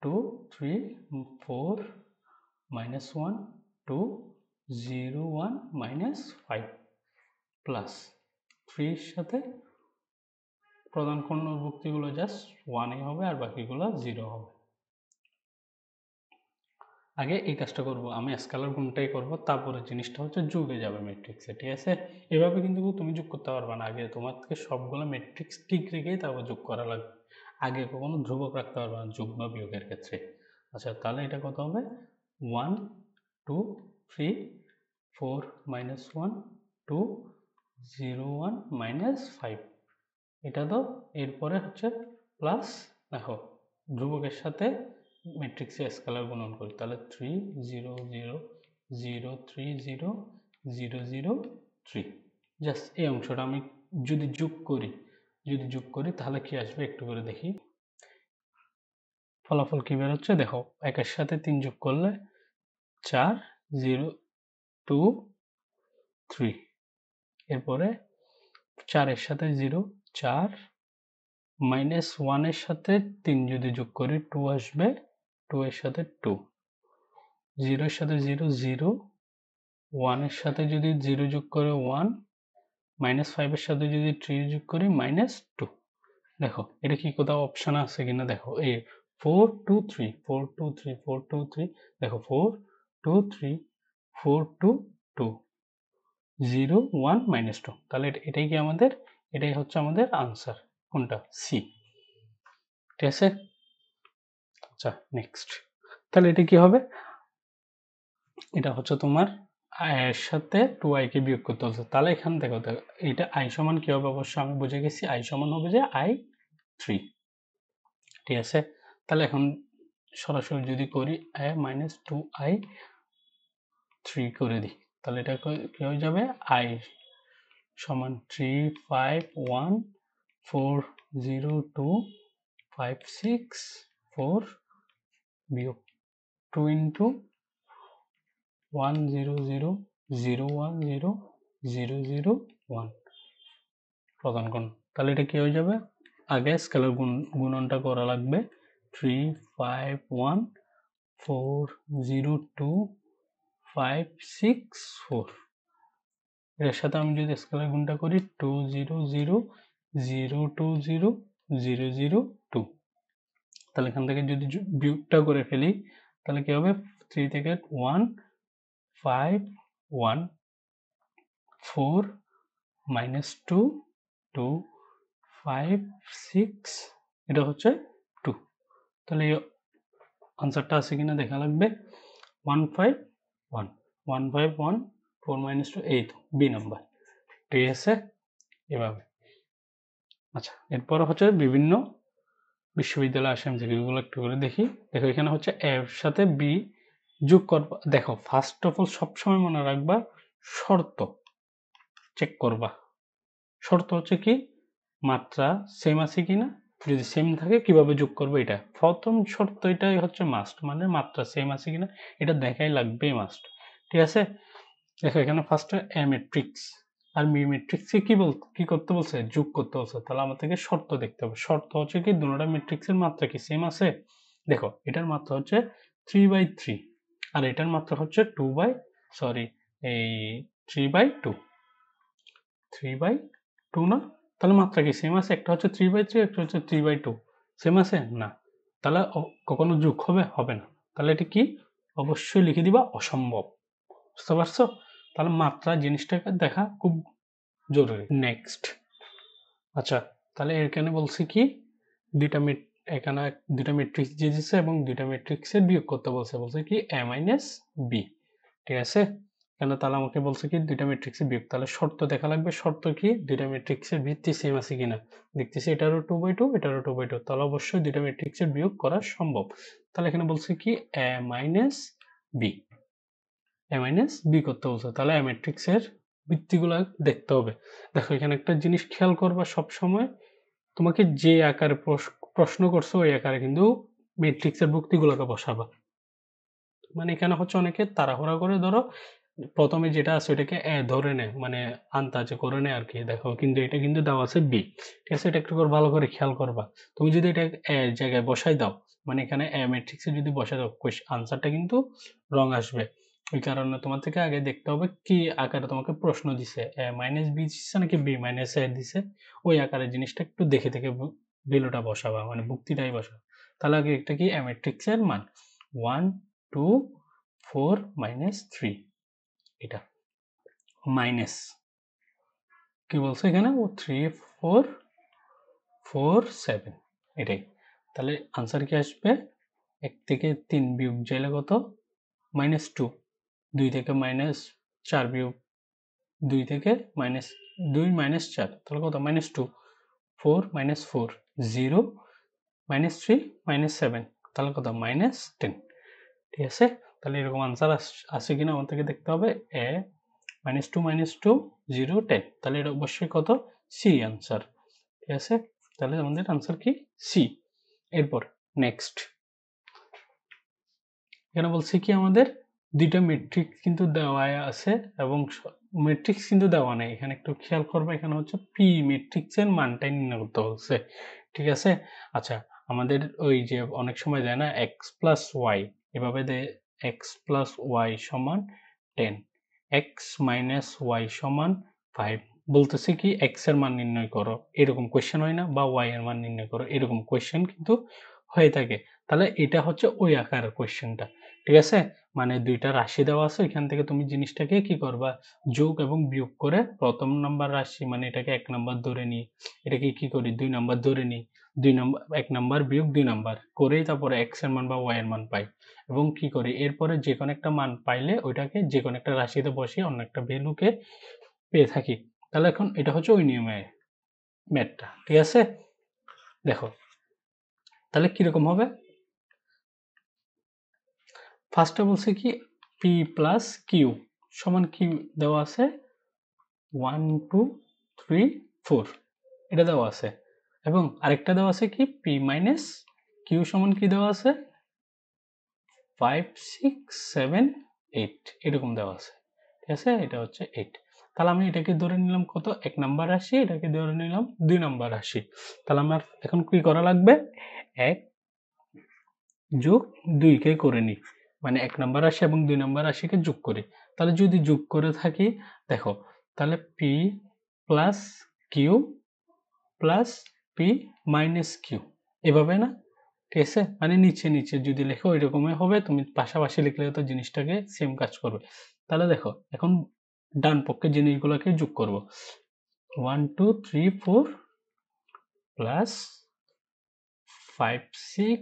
2 3 4 মাইনাস 1 2 0 1 মাইনাস 5 প্লাস 3 এর সাথে প্রধান কর্ণ ভুক্তিগুলো জাস্ট 1 হবে আর বাকিগুলো 0 হবে। আগে এই কাজটা করব, আমি স্কেলার গুণটাই করব, তারপরে জিনিসটা হচ্ছে যোগে যাবে ম্যাট্রিক্সে, ঠিক আছে। এভাবে কিন্তু তুমি যোগ করতে পারবে না, আগে তোমার থেকে সবগুলো ম্যাট্রিক্স ঠিক রেখেই তারপর যোগ করা লাগবে। আগে কখনো ধ্রুবক রাখতে পারবে না যোগ বা বিয়োগের ক্ষেত্রে। আচ্ছা, তাহলে এটা কত হবে? 1 2 3 4 মাইনাস 1 2 0 1 মাইনাস 5, এটা তো এরপরে হচ্ছে প্লাস, দেখো ধ্রুবকের সাথে ম্যাট্রিক্সে স্কেলার গুণন করি, তাহলে 3 0 0 0 3 0 0 0 3, জাস্ট এই অংশটা আমি যদি যোগ করি তাহলে কি আসবে একটু করে দেখি। ফলাফল কি বের হচ্ছে দেখো, একের সাথে 3 যোগ করলে 4 0 2 3, এরপরে 4 এর সাথে 0 4 -1 এর সাথে 3 যদি যোগ করি 2 আসবে, 2 এর সাথে 2, 0 এর সাথে 0 0, 1 এর সাথে যদি 0 যোগ করে 1, -5 এর সাথে যদি 3 যোগ করি -2। দেখো এটা কি কোথাও অপশন আছে কিনা দেখো, এই 4 2 3 4 2 3 4 2 3, দেখো 4 2 3 4 2 2 0 1 -2, তাহলে এটাই কি আমাদের, এটাই হচ্ছে আমাদের আনসার, কোনটা, সি। ঠিক আছে, আচ্ছা নেক্সট, তাহলে এটা কি হবে, এটা হচ্ছে তোমার এর সাথে 2i কে বিয়োগ করতে হচ্ছে, তাহলে এখানে দেখো এটা i সমান কি হবে, অবশ্য আমি বুঝে গেছি, i সমান হবে যে i3। ঠিক আছে, তাহলে এখন সরাসরি যদি করি -2i3 করে দিই, তাহলে এটা কি হয়ে যাবে, i সমান 3 5 1 4 0 2 5 6 4 বিয়োগ 2 ইন্টু 1 0 0 0 1 0 0 0 1 প্রদান করুন, তাহলে এটা কি হয়ে যাবে, আগে স্কেলার গুণনটা করা লাগবে, 3 5 1 4 0 2 5 6 4, এর সাথে আমি যদি স্কেলার গুণটা করি 2 0 0 0 2 0 0 0 2, তাহলে এখান থেকে যদি বিয়োগটা করে ফেলি তাহলে কি হবে, 3 থেকে 1 5 1 4 -2 2 5 6, এটা হচ্ছে 2, তাহলে এই আনসারটা আছে কিনা দেখা লাগবে, 151 151 4 -2 এই তো বি নাম্বার। ঠিক আছে, এভাবে। আচ্ছা, এরপর হচ্ছে বিভিন্ন বিশ্ববিদ্যালয় আসে এমসিকিউগুলো একটু করে দেখি। দেখো এখানে হচ্ছে এ এর সাথে বি যোগ করবা, দেখো ফার্স্ট অফ অল সবসময় মনে রাখবা শর্ত চেক করবা, শর্ত হচ্ছে কি মাত্রা সেম আছে কিনা, যদি সেম থাকে কিভাবে যোগ করবো, এটা প্রথম শর্ত, এটাই হচ্ছে মাস্ট, মানে মাত্রা সেম আছে কিনা এটা দেখাই লাগবে মাস্ট। ঠিক আছে, দেখো এখানে ফার্স্ট এ ম্যাট্রিক্স আর বি ম্যাট্রিক্সে কি করতে বলছে, যোগ করতে বলছে, তাহলে আমাদেরকে শর্ত দেখতে হবে, শর্ত হচ্ছে কি দুটোটা ম্যাট্রিক্সের মাত্রা কি সেম আছে, দেখো এটার মাত্রা হচ্ছে 3/3 আর এটার মাত্রা হচ্ছে 3/2 3/2 না, তাহলে মাত্রা কি সেম আছে, একটা হচ্ছে 3/3 একটা হচ্ছে 3/2, সেম আছে না, তাহলে কখনো যোগ হবে, হবে না, তাহলে এটা কি অবশ্যই লিখে দিবা অসম্ভব, বুঝতে পারছো, তাহলে মাত্রা জিনিসটাকে দেখা খুব জরুরি। নেক্সট, আচ্ছা তাহলে এখানে বলছি কি দুইটা এখানে দুইটা ম্যাট্রিক্স দিয়ে দিচ্ছে এবং দুইটা ম্যাট্রিক্সের বিয়োগ করতে বলছে, বলছে কি a - b। ঠিক আছে, কেন, তাহলে আমাকে বলছে কি দুইটা ম্যাট্রিক্সের বিয়োগ, তাহলে শর্ত দেখা লাগবে, শর্ত কি দুইটা ম্যাট্রিক্সের ভিত্তি সেম আছে কিনা, দেখতেছি এটারও 2/2 এটারও 2/2, তাহলে অবশ্যই দুইটা ম্যাট্রিক্সের বিয়োগ করা সম্ভব, তাহলে এখানে বলছে কি a - b করতে বলছে, তাহলে a ম্যাট্রিক্সের ভিত্তিগুলো দেখতে হবে। দেখো এখানে একটা জিনিস খেয়াল করবা, সব সময় তোমাকে যে আকারে প্রশ্ন করছো ওই আকারে কিন্তু ম্যাট্রিক্সের ভিত্তিগুলোকে বসাবা, মানে এখানে হচ্ছে অনেকে তাড়াহুড়া করে ধরো প্রথমে যেটা আছে ওটাকে এ ধরে নেয়, মানে আন্দাজে করে নেয় আর কি, দেখো কিন্তু এটা কিন্তু দেওয়া আছে বি। ঠিক আছে, এটা একটু ভালো করে খেয়াল করবা, তুমি যদি এটা এ জায়গায় বসাই দাও, মানে এখানে এ ম্যাট্রিক্সে যদি বসাই দাও আনসারটা কিন্তু রং আসবে, ওই কারণে তোমার থেকে আগে দেখতে হবে কি আকারে তোমাকে প্রশ্ন দিছে, এ - বি দিচ্ছে নাকি বি - এ দিছে, ওই আকারে জিনিসটা একটু দেখে দেখে ভ্যালুটা বসাবা, মানে যুক্তিটাই বসাবা, তাহলে আগে একটা কি এ ম্যাট্রিক্সের মান 1 2 4 -3, এটা মাইনাস কি বলছে এখানে, ও 3 4 4 7, এটাই, তাহলে আনসার কি আসবে, 1 থেকে 3 বিয়োগ যাইলে কত, -2, 2 থেকে -4 বিয়োগ 2 থেকে -2 -4, তাহলে কত, -2, 4 -4 0 -3 -7, তাহলে কত, -10। ঠিক আছে, তাহলে এরকম আনসার আসে কিনা আমাদের থেকে দেখতে হবে, এ -2 -2 0 10, তাহলে এটা অবশ্যই কত, সি আনসার। ঠিক আছে, তাহলে আমাদের আনসার কি, সি। এরপর নেক্সট, এখানে বলছে কি আমাদের দুইটা ম্যাট্রিক্স কিন্তু দেওয়া আছে এবং ম্যাট্রিক্স কিন্তু দেওয়া নাই, এখানে একটু খেয়াল করবে, এখানে হচ্ছে পি ম্যাট্রিক্সের মানটাই নির্ণয় করতে বলছে, ঠিক আছে। আচ্ছা, আমাদের ওই যে অনেক সময় দেয় না এক্স প্লাস ওয়াই, এভাবে দেয় এক্স প্লাস ওয়াই সমান 10, এক্স মাইনাস ওয়াই সমান 5, বলতেছে কি এক্স এর মান নির্ণয় করো, এরকম কোয়েশ্চেন হয় না, বা ওয়াই এর মান নির্ণয় করো, এরকম কোয়েশ্চেন কিন্তু হয়ে থাকে। তাহলে এটা হচ্ছে ওই আকারের কোয়েশ্চেনটা, ঠিক আছে। মানে দুইটা রাশি দেওয়া আছে, এখান থেকে তুমি জিনিসটাকে কি করবা, যোগ এবং বিয়োগ করে প্রথম নাম্বার রাশি মানে এটাকে 1 নাম্বার ধরে নিই, এটাকে কি করি 2 নাম্বার ধরে নিই, 2 নাম্বার 1 নাম্বার বিয়োগ 2 নাম্বার করেই তারপরে x এর মান বা y এর মান পাই, এবং কি করি এরপরে যে কোনো একটা মান পাইলে ওইটাকে যে কোনো একটা রাশিতে বসিয়ে অন্য একটা ভ্যালুকে পেয়ে থাকি। তাহলে এখন এটা হচ্ছে ওই নিয়মে ম্যাথটা, ঠিক আছে। দেখো তাহলে কিরকম হবে, ফার্স্টে বলছে কি পি প্লাস কিউ সমান কি দেওয়া আছে 1 2 3 4, এটা দেওয়া আছে, এবং আরেকটা দেওয়া আছে কি পি মাইনাস কিউ সমান কি দেওয়া আছে 5 6 7 8, এরকম দেওয়া আছে, ঠিক আছে। এটা হচ্ছে 8, তাহলে আমি এটাকে ধরে নিলাম কত 1 নাম্বার রাশি, এটাকে ধরে নিলাম 2 নাম্বার রাশি। তাহলে আমার এখন কি করা লাগবে, 1 যোগ 2 কে করে নিই, মানে 1 নাম্বার রাশি এবং 2 নাম্বার রাশিকে যোগ করি। তাহলে যদি যোগ করে থাকি, দেখো তাহলে P plus Q plus P minus Q, এভাবে না, ঠিক আছে। মানে নিচে নিচে যদি লেখো ওই রকমই হবে, তুমি পাশাপাশি লিখলে তো জিনিসটাকে সেম কাজ করবে। তাহলে দেখো এখন ডান পক্ষে জিনিসগুলোকে যোগ করব, 1 2 3 4 প্লাস 5 6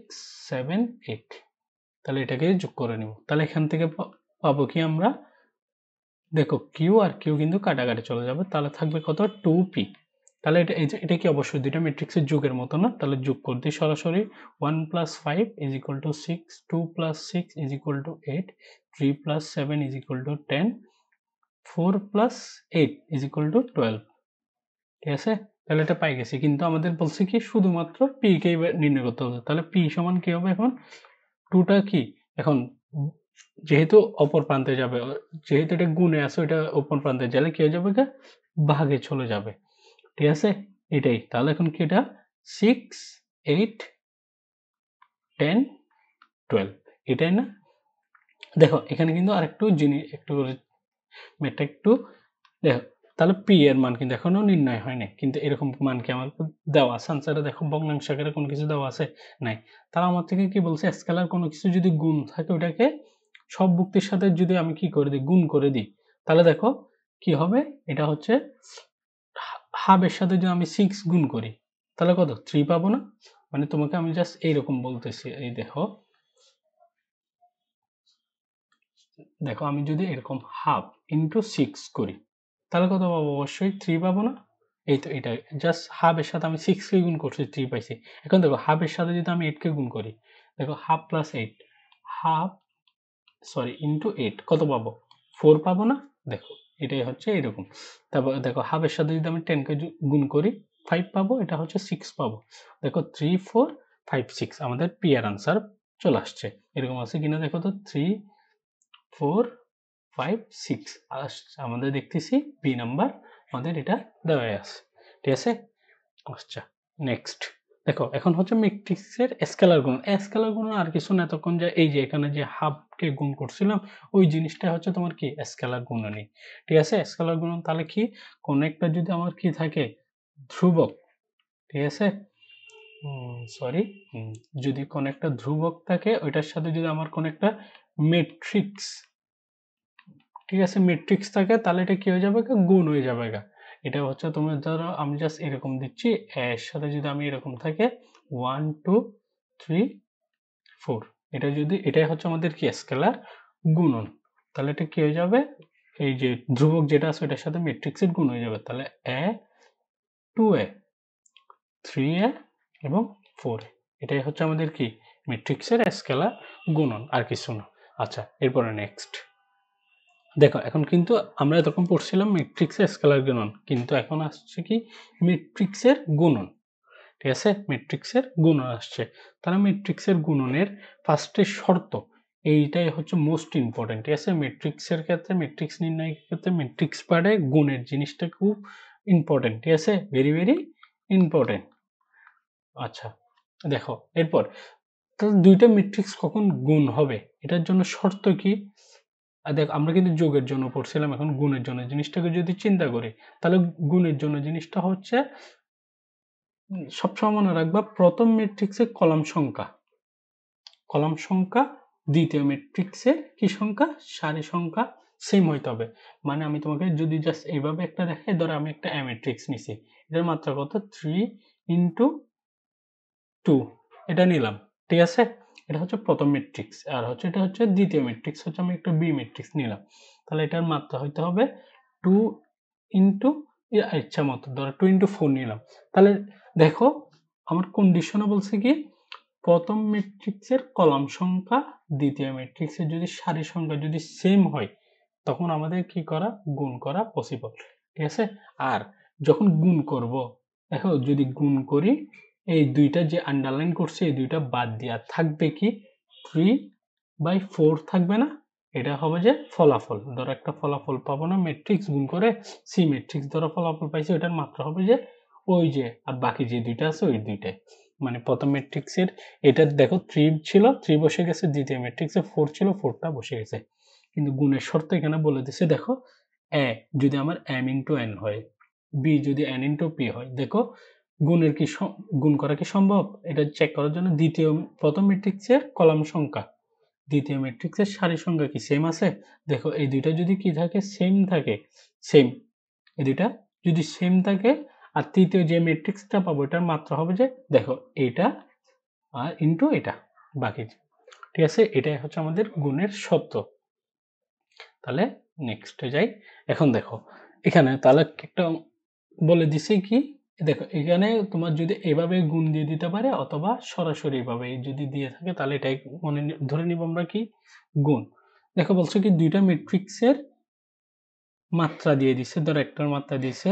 7 8, তাহলে এটাকে যোগ করে নিব। তাহলে এখান থেকে পাবো কি আমরা, দেখো কিউ আর কিউ কিন্তু কাটাকাটি চলে যাবে, তাহলে থাকবে কত 2p। তাহলে এটা কি অবশ্যই দুইটা ম্যাট্রিক্সের যোগের মতো না, তাহলে যোগ করে দিই সরাসরি 1 + 5 = 6, 2 + 6 = 8, 3 + 7 = 10, 4 + 8 = 12, ঠিক আছে। তাহলে এটা পাই গেছি, কিন্তু আমাদের বলছে কি শুধুমাত্র পি কে নির্ণয় করতে হবে। তাহলে পি সমান কি হবে এখন, 2 টা কি এখন যেহেতু অপর প্রান্তে যাবে, যেহেতু এটা গুণে আছে ওইটা অপর প্রান্তে গেলে কি হয়ে যাবে, ভাগে চলে যাবে, ঠিক আছে। এটাই তাহলে এখন কি এটা 6 8 10 12, এটাই না। দেখো এখানে কিন্তু আরেকটু জিনিস একটু ম্যাথটা একটু দেখো, তাহলে পি এর মান কিন্তু এখনো নির্ণয় হয় নাই, কিন্তু এরকম মান কি আমার দেওয়া আছে আনসারে, দেখো ভগ্নাংশ আকারে কোনো কিছু দেওয়া আছে নাই। তারা আমার থেকে কি বলছে, স্কেলার কোনো কিছু যদি গুণ থাকে ওটাকে সব ভুক্তির সাথে যদি আমি কি করে দিই, গুণ করে দিই, তাহলে দেখো কি হবে, এটা হচ্ছে হাফের সাথে যদি আমি 6 গুণ করি তাহলে কত 3 পাবো না। মানে তোমাকে আমি জাস্ট এইরকম বলতেছি, এই দেখো দেখো আমি যদি এরকম হাফ ইন্টু 6 করি তাহলে কত পাবো, অবশ্যই 3 পাবো না। এই তো এটা জাস্ট হাফের সাথে আমি 6 কে গুণ করছি 3 পাইছি। এখন দেখো হাফের সাথে যদি আমি 8 কে গুণ করি, দেখো half plus 8 half sorry into 8 কত পাবো 4 পাবো না। দেখো এটাই হচ্ছে এরকম। তারপর দেখো হাফের সাথে যদি আমি 10 কে গুণ করি 5 পাবো, এটা হচ্ছে 6 পাবো। দেখো 3 4 5 6 আমাদের পি এর আনসার চলে আসছে। এরকম আছে কিনা দেখো তো, 3 4 5 6 আমাদের দেখতেছি বি নাম্বার আমাদের এটা দেওয়া আছে, ঠিক আছে। আচ্ছা নেক্সট দেখো এখন হচ্ছে ম্যাট্রিক্সের স্কেলার গুণন। স্কেলার গুণন আর কিছু না, তখন যে এই যে এখানে যে হাফকে গুণ করছিলাম ওই জিনিসটা হচ্ছে তোমার কি স্কেলার গুণনী, ঠিক আছে। স্কেলার গুণন তাহলে কি, কোন একটা যদি আমার কি থাকে ধ্রুবক, ঠিক আছে, সরি, যদি কোন একটা ধ্রুবক থাকে ওইটার সাথে যদি আমার কোন একটা ম্যাট্রিক্স, ঠিক আছে, ম্যাট্রিক্স থাকে তাহলে এটা কি হয়ে যাবে, গুণ হয়ে যাবে। এটা হচ্ছে তুমি ধরো আমি জাস্ট এরকম দিচ্ছি, এর সাথে যদি আমি এরকম থাকে 1 2 3 4, এটা যদি এটাই হচ্ছে আমাদের কি স্কেলার গুণন, তাহলে এটা কি হয়ে যাবে, এই যে ধ্রুবক যেটা আছে এটার সাথে ম্যাট্রিক্সের গুণ হয়ে যাবে। তাহলে a 2a 3a এবং 4a, এটাই হচ্ছে আমাদের কি ম্যাট্রিক্সের স্কেলার গুণন, আর কিছু না। আচ্ছা এরপরে নেক্সট দেখো এখন কিন্তু আমরা এতক্ষণ পড়ছিলাম ম্যাট্রিক্সের স্কেলার গুণন, কিন্তু এখন আসছে কি ম্যাট্রিক্সের গুণন, ঠিক আছে। ম্যাট্রিক্সের গুণন আসছে, তাহলে ম্যাট্রিক্সের গুণনের ফার্স্টের শর্ত, এইটাই হচ্ছে মোস্ট ইম্পর্টেন্ট, ঠিক আছে? ম্যাট্রিক্সের ক্ষেত্রে, ম্যাট্রিক্স নির্ণয়ের ক্ষেত্রে ম্যাট্রিক্স পার্টে গুণের জিনিসটা খুব ইম্পর্টেন্ট, ঠিক আছে? Very very important. আচ্ছা, দেখো এরপর তাহলে দুইটা ম্যাট্রিক্স কখন গুণ হবে, এটার জন্য শর্ত কি? দেখ, আমরা কিন্তু যোগের জন্য পড়ছিলাম, এখন গুণের জন্য জিনিসটাকে যদি চিন্তা করি, তাহলে গুণের জন্য জিনিসটা হচ্ছে সবসময় মনে রাখবা, প্রথম ম্যাট্রিক্সের কলাম সংখ্যা দ্বিতীয় ম্যাট্রিক্সের কি সংখ্যা, সারি সংখ্যা সেম হইতে হবে। মানে আমি তোমাকে যদি জাস্ট এইভাবে একটা দেখাই, ধরো আমি একটা এ ম্যাট্রিক্স নিছি, এটার মাত্রা কত, 3 ইন্টু 2, এটা নিলাম, ঠিক আছে? এটা হচ্ছে প্রথম ম্যাট্রিক্স, আর হচ্ছে এটা হচ্ছে দ্বিতীয় ম্যাট্রিক্স, হচ্ছে আমি একটা বি ম্যাট্রিক্স নিলাম, তাহলে এটার মাত্রা হইতে হবে 2 ইন্টু, ইচ্ছা মতো ধরো 2 ইন্টু 4 নিলাম। তাহলে দেখো আমার কন্ডিশনে বলছে কি, প্রথম ম্যাট্রিক্সের কলাম সংখ্যা দ্বিতীয় ম্যাট্রিক্সের যদি সারি সংখ্যা যদি সেম হয়, তখন আমাদের কি করা, গুণ করা পসিবল, ঠিক আছে? আর যখন গুণ করব, দেখো যদি গুণ করি, এই দুইটা যে আন্ডারলাইন করছে এই দুইটা বাদ দিয়া থাকবে কি, 3/4 থাকবে না? এটা হবে যে ফলাফল, ধরো একটা ফলাফল পাবো না ম্যাট্রিক্স গুণ করে, সি ম্যাট্রিক্স ধরো ফলাফল পাইছে, ওটার মাত্রা হবে যে ওই যে, আর বাকি যে দুইটা আছে ওই দুইটাই। মানে প্রথম ম্যাট্রিক্সের এটা দেখো 3 ছিল, 3 বসে গেছে, দ্বিতীয় ম্যাট্রিক্সে 4 ছিল, 4টা বসে গেছে। কিন্তু গুণের শর্ত এখানে বলে দিছে, দেখো এ যদি আমার m ইন্টু n হয়, বি যদি n ইন্টু পি হয়, দেখো গুণের কি গুণ করা কি সম্ভব? এটা চেক করার জন্য প্রথম ম্যাট্রিক্সের কলাম সংখ্যা দ্বিতীয় ম্যাট্রিক্সের সারি সংখ্যা কি সেম আছে? দেখো এই দুইটা যদি কি থাকে, সেম থাকে, সেম, এই দুইটা যদি সেম থাকে, আর তৃতীয় যে ম্যাট্রিক্সটা পাবো এটার মাত্রা হবে যে, দেখো এইটা আর ইন্টু এটা, বাকি, ঠিক আছে? এটাই হচ্ছে আমাদের গুণের শর্ত। তাহলে নেক্সটে যাই। এখন দেখো এখানে তাহলে একটা বলে দিছে কি, দেখো এখানে তোমার যদি এভাবে গুণ দিয়ে দিতে পারে, অথবা সরাসরি এভাবে যদি দিয়ে থাকে, তাহলে এটাই ধরে নিব আমরা কি, গুণ। দেখো বলছে কি, দুইটা ম্যাট্রিক্সের মাত্রা দিয়ে দিছে, ধর একটার মাত্রা দিছে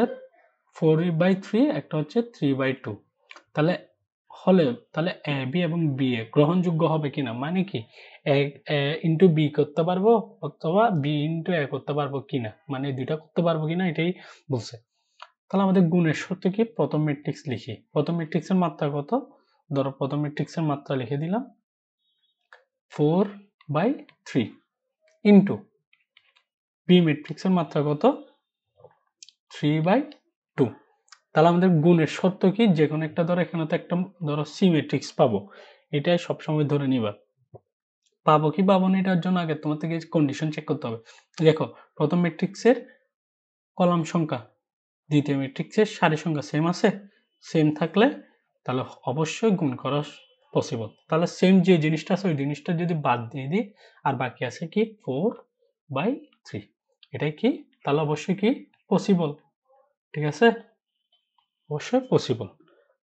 4/3, একটা হচ্ছে 3/2, তাহলে তাহলে এ বি এবং বি এ গ্রহণযোগ্য হবে কিনা, মানে কি এ ইন্টু বি করতে পারবো, অথবা বি ইন্টু এ করতে পারবো কিনা, মানে দুইটা করতে পারবো কিনা এটাই বলছে। তাহলে আমাদের গুণের শর্ত কি, প্রথম ম্যাট্রিক্স লিখি, প্রথম ম্যাট্রিক্সের মাত্রা কত, ধরো প্রথম ম্যাট্রিক্সের মাত্রা লিখে দিলাম 4/3 ইন্টু বি ম্যাট্রিক্সের মাত্রা কত, 3/2। তাহলে আমাদের গুণের শর্ত কি, যে কোনো একটা ধরো, এখানে তো একটা ধরো সি ম্যাট্রিক্স পাবো, এটাই সবসময় ধরে নিবা। পাবো কি পাবো না, এটার জন্য আগে তোমার থেকে কন্ডিশন চেক করতে হবে। দেখো প্রথম ম্যাট্রিক্সের কলাম সংখ্যা দ্বিতীয় ম্যাট্রিক্সের সারি সংখ্যা সেম আছে, সেম থাকলে তাহলে অবশ্যই গুণ করা পসিবল। তাহলে সেম যে জিনিসটা আছে ওই জিনিসটা যদি বাদ দিয়ে দিই, আর বাকি আছে কি 4/3, এটাই কি, তাহলে অবশ্যই কি পসিবল, ঠিক আছে? অবশ্যই পসিবল।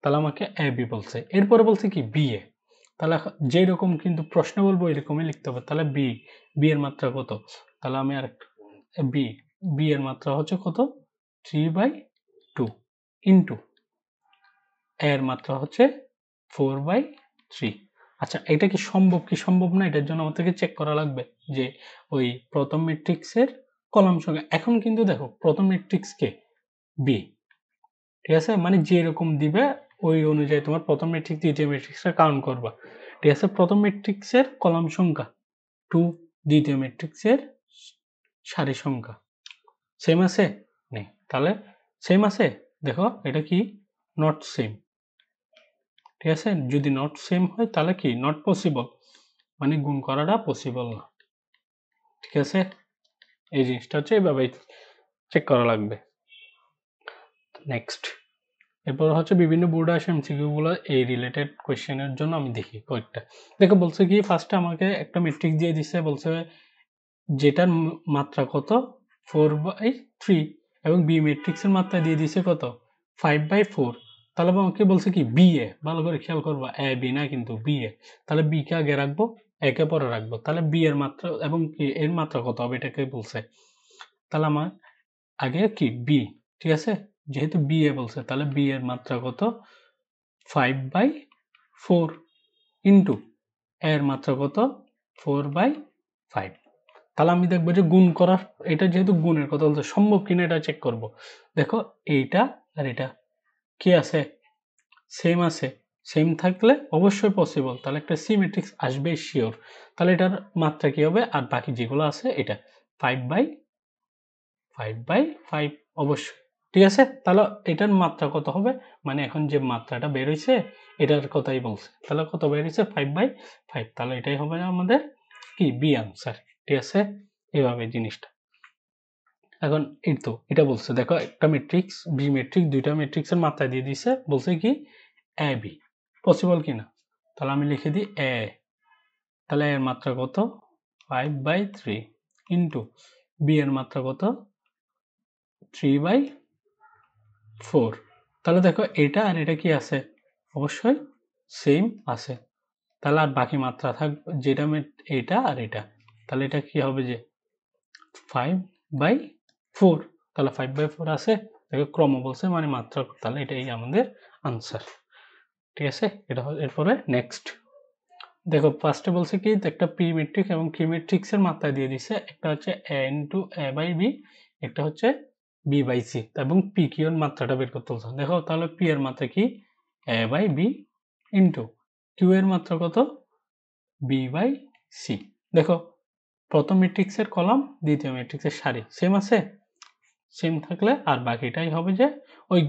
তাহলে আমাকে এ বি বলছে, এরপরে বলছে কি বি এ, তাহলে যেরকম কিন্তু প্রশ্ন বলবো এরকমই লিখতে হবে। তাহলে বি এর মাত্রা কত, তাহলে আমি আর বি এর মাত্রা হচ্ছে কত, 3/2 ইন্টু এর মাত্রা হচ্ছে 4/3। আচ্ছা, এটা কি সম্ভব কি সম্ভব না, এটার জন্য আমাদেরকে চেক করা লাগবে যে ওই প্রথম ম্যাট্রিক্সের কলাম সংখ্যা, এখন কিন্তু দেখো প্রথম ম্যাট্রিক্স কে, বি, ঠিক আছে? মানে যেরকম দিবে ওই অনুযায়ী তোমার প্রথম ম্যাট্রিক্স দ্বিতীয় ম্যাট্রিক্সটা কাউন্ট করবা, ঠিক আছে? প্রথম ম্যাট্রিক্সের কলাম সংখ্যা 2, দ্বিতীয় ম্যাট্রিক্সের সারি সংখ্যা সেম আছে, নেই, তাহলে সেম আছে, দেখো এটা কি নট সেম, ঠিক আছে? যদি নট সেম হয় তাহলে কি নট পসিবল, মানে গুণ করাটা পসিবল না, ঠিক আছে? এই জিনিসটা হচ্ছে এইভাবে চেক করা লাগবে। নেক্সট, এরপর হচ্ছে বিভিন্ন বোর্ডে আসে এমসিকিউ গুলো, এই রিলেটেড কোয়েশ্চেনের জন্য আমি দেখি কয়েকটা। দেখো বলছে কি, ফার্স্টে আমাকে একটা ম্যাট্রিক্স দিয়ে দিছে, বলছে যেটার মাত্রা কত 4/3, এবং বি ম্যাট্রিক্সের মাত্রা দিয়ে দিছে কত 5/4। তাহলে আমাকে বলছে কি বি এ, ভালো করে খেয়াল করবা, এ বি না কিন্তু বি এ, তাহলে বি কে আগে রাখবো, এ কে পরে রাখবো, তাহলে বি এর মাত্রা এবং কি এর মাত্রা কত হবে এটাকে বলছে। তাহলে আমার আগে কি বি, ঠিক আছে? যেহেতু বি এ বলছে, তাহলে বি এর মাত্রা কত 5/4 ইন্টু এর মাত্রা কত 4/5। তাহলে আমি দেখবো যে গুণ করা, এটা যেহেতু গুণের কথা বলছে, সম্ভব কিনা এটা চেক করব। দেখো এইটা আর এটা কি আছে, সেম আছে। সেম থাকলে অবশ্যই পসিবল, তাহলে একটা সি ম্যাট্রিক্স আসবে শিওর। তাহলে এটার মাত্রা কি হবে, আর বাকি যেগুলো আছে এটা 5/5 অবশ্যই। ঠিক আছে, তাহলে এটার মাত্রা কত হবে, মানে এখন যে মাত্রাটা বের হইছে এটার কথাই বলছে। তাহলে কত বের হইছে 5/5, তাহলে এটাই হবে আমাদের কি বি আনসার। ঠিক আছে, এভাবে জিনিসটা। এখন এই তো এটা বলছে, দেখো একটা ম্যাট্রিক্স বি ম্যাট্রিক্স, দুইটা ম্যাট্রিক্সের মাত্রা দিয়ে দিছে, বলছে কি এ বি পসিবল কিনা। তাহলে আমি লিখে দিই এ, তাহলে এর মাত্রা কত 5/3 ইন্টু বি এর মাত্রা কত 3/4। তাহলে দেখো এটা আর এটা কি আছে, অবশ্যই সেম আছে। তাহলে আর বাকি মাত্রা থাকবে যেটা এটা আর এটা, তাহলে এটা কি হবে যে 5/4। তাহলে 5/4 আছে, দেখো ক্রম বলছে মানে মাত্রা, তাহলে এটাই আমাদের আনসার। ঠিক আছে, এটা এরপরে নেক্সট দেখো ফার্স্টে বলছে কি একটা পি ম্যাট্রিক্স এবং কিউ ম্যাট্রিক্সের মাত্রা দিয়ে দিছে, একটা হচ্ছে এ ইন্টু এ বাই বি, একটা হচ্ছে বি বাই সি, এবং পি কিউ এর মাত্রাটা বের করতে বলছে। দেখো তাহলে পি এর মাত্রা কি এ বাই বি ইন্টু কিউ এর মাত্রা কত বি বাই সি। দেখো প্রথম ম্যাট্রিক্সের কলাম দ্বিতীয় ম্যাট্রিক্সের সারি সেম আছে, সেম থাকলে আর বাকিটাই হবে যে ওই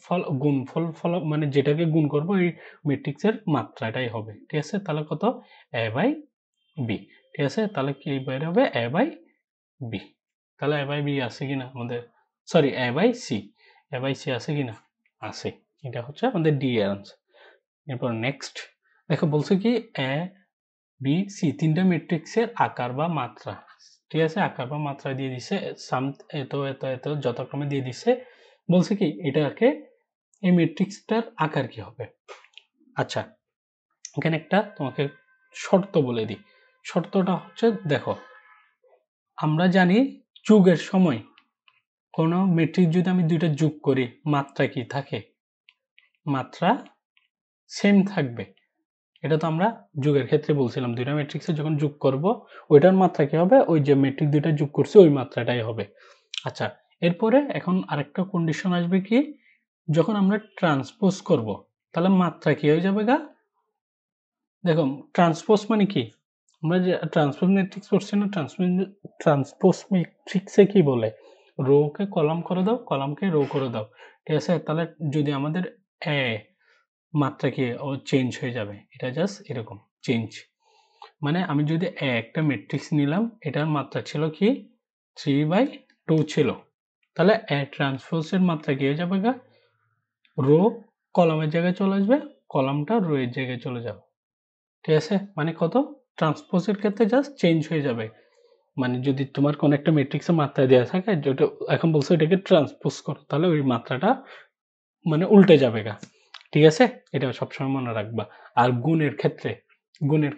ফল গুণফল ফল, মানে যেটাকে গুণ করবো ওই ম্যাট্রিক্সের মাত্রাটাই হবে। ঠিক আছে, তাহলে কত এ বাই বি। ঠিক আছে, তাহলে কি বের হবে এ বাই বি। তাহলে এ বাই বি আছে কিনা আমাদের, sorry A by C, A by C আছে কিনা, আছে। এটা হচ্ছে আমাদের ডি এর আনসার। এরপর নেক্সট দেখো বলছে কি এ বি সি তিনটা ম্যাট্রিক্সের আকার বা মাত্রা। ঠিক আছে, আকার বা মাত্রা দিয়ে দিছে, সাম এত এত এত যথাক্রমে দিয়ে দিছে। বলছে কি এটাকে এই ম্যাট্রিক্সটার আকার কি হবে। আচ্ছা, এখানে একটা তোমাকে শর্ত বলে দিই। শর্তটা হচ্ছে দেখো আমরা জানি যোগের সময় কোনো ম্যাট্রিক্স যদি আমি দুইটা যোগ করি মাত্রা কি থাকে, মাত্রা সেম থাকবে। এটা তো আমরা যোগের ক্ষেত্রে বলছিলাম, দুইটা ম্যাট্রিক্সে যখন যোগ করব ওইটার মাত্রা কি হবে, ওই যে ম্যাট্রিক্স দুইটা যোগ করছে ওই মাত্রাটাই হবে। আচ্ছা, এরপরে এখন আরেকটা কন্ডিশন আসবে কি, যখন আমরা ট্রান্সপোজ করব তাহলে মাত্রা কি হয়ে যাবে গা। দেখো ট্রান্সপোজ মানে কি, আমরা যে ট্রান্সপোজ ম্যাট্রিক্স করছি না, ট্রান্সপোজ ম্যাট্রিক্সে কি বলে, রো কে কলাম করে দাও, কলামকে রো করে দাও। ঠিক আছে, তাহলে যদি আমাদের এ মাত্রা কি ও চেঞ্জ হয়ে যাবে, এটা জাস্ট এরকম চেঞ্জ। মানে আমি যদি একটা ম্যাট্রিক্স নিলাম, এটার মাত্রা ছিল কি 3/2 ছিল, তাহলে এ ট্রান্সপোজের মাত্রা কি হয়ে যাবে গা, রো কলামের জায়গায় চলে আসবে, কলামটা রো এর জায়গায় চলে যাবে। ঠিক আছে, মানে কত ট্রান্সপোজের ক্ষেত্রে জাস্ট চেঞ্জ হয়ে যাবে। মানে যদি তোমার কোন একটা ম্যাট্রিক্সের মাত্রা দেওয়া থাকে, যেটা এখন বলছো এটাকে ট্রান্সপোজ করো, তাহলে ওই মাত্রাটা মানে উল্টে যাবে গা। ঠিক আছে, এটা সবসময় মনে রাখবা। আর গুণের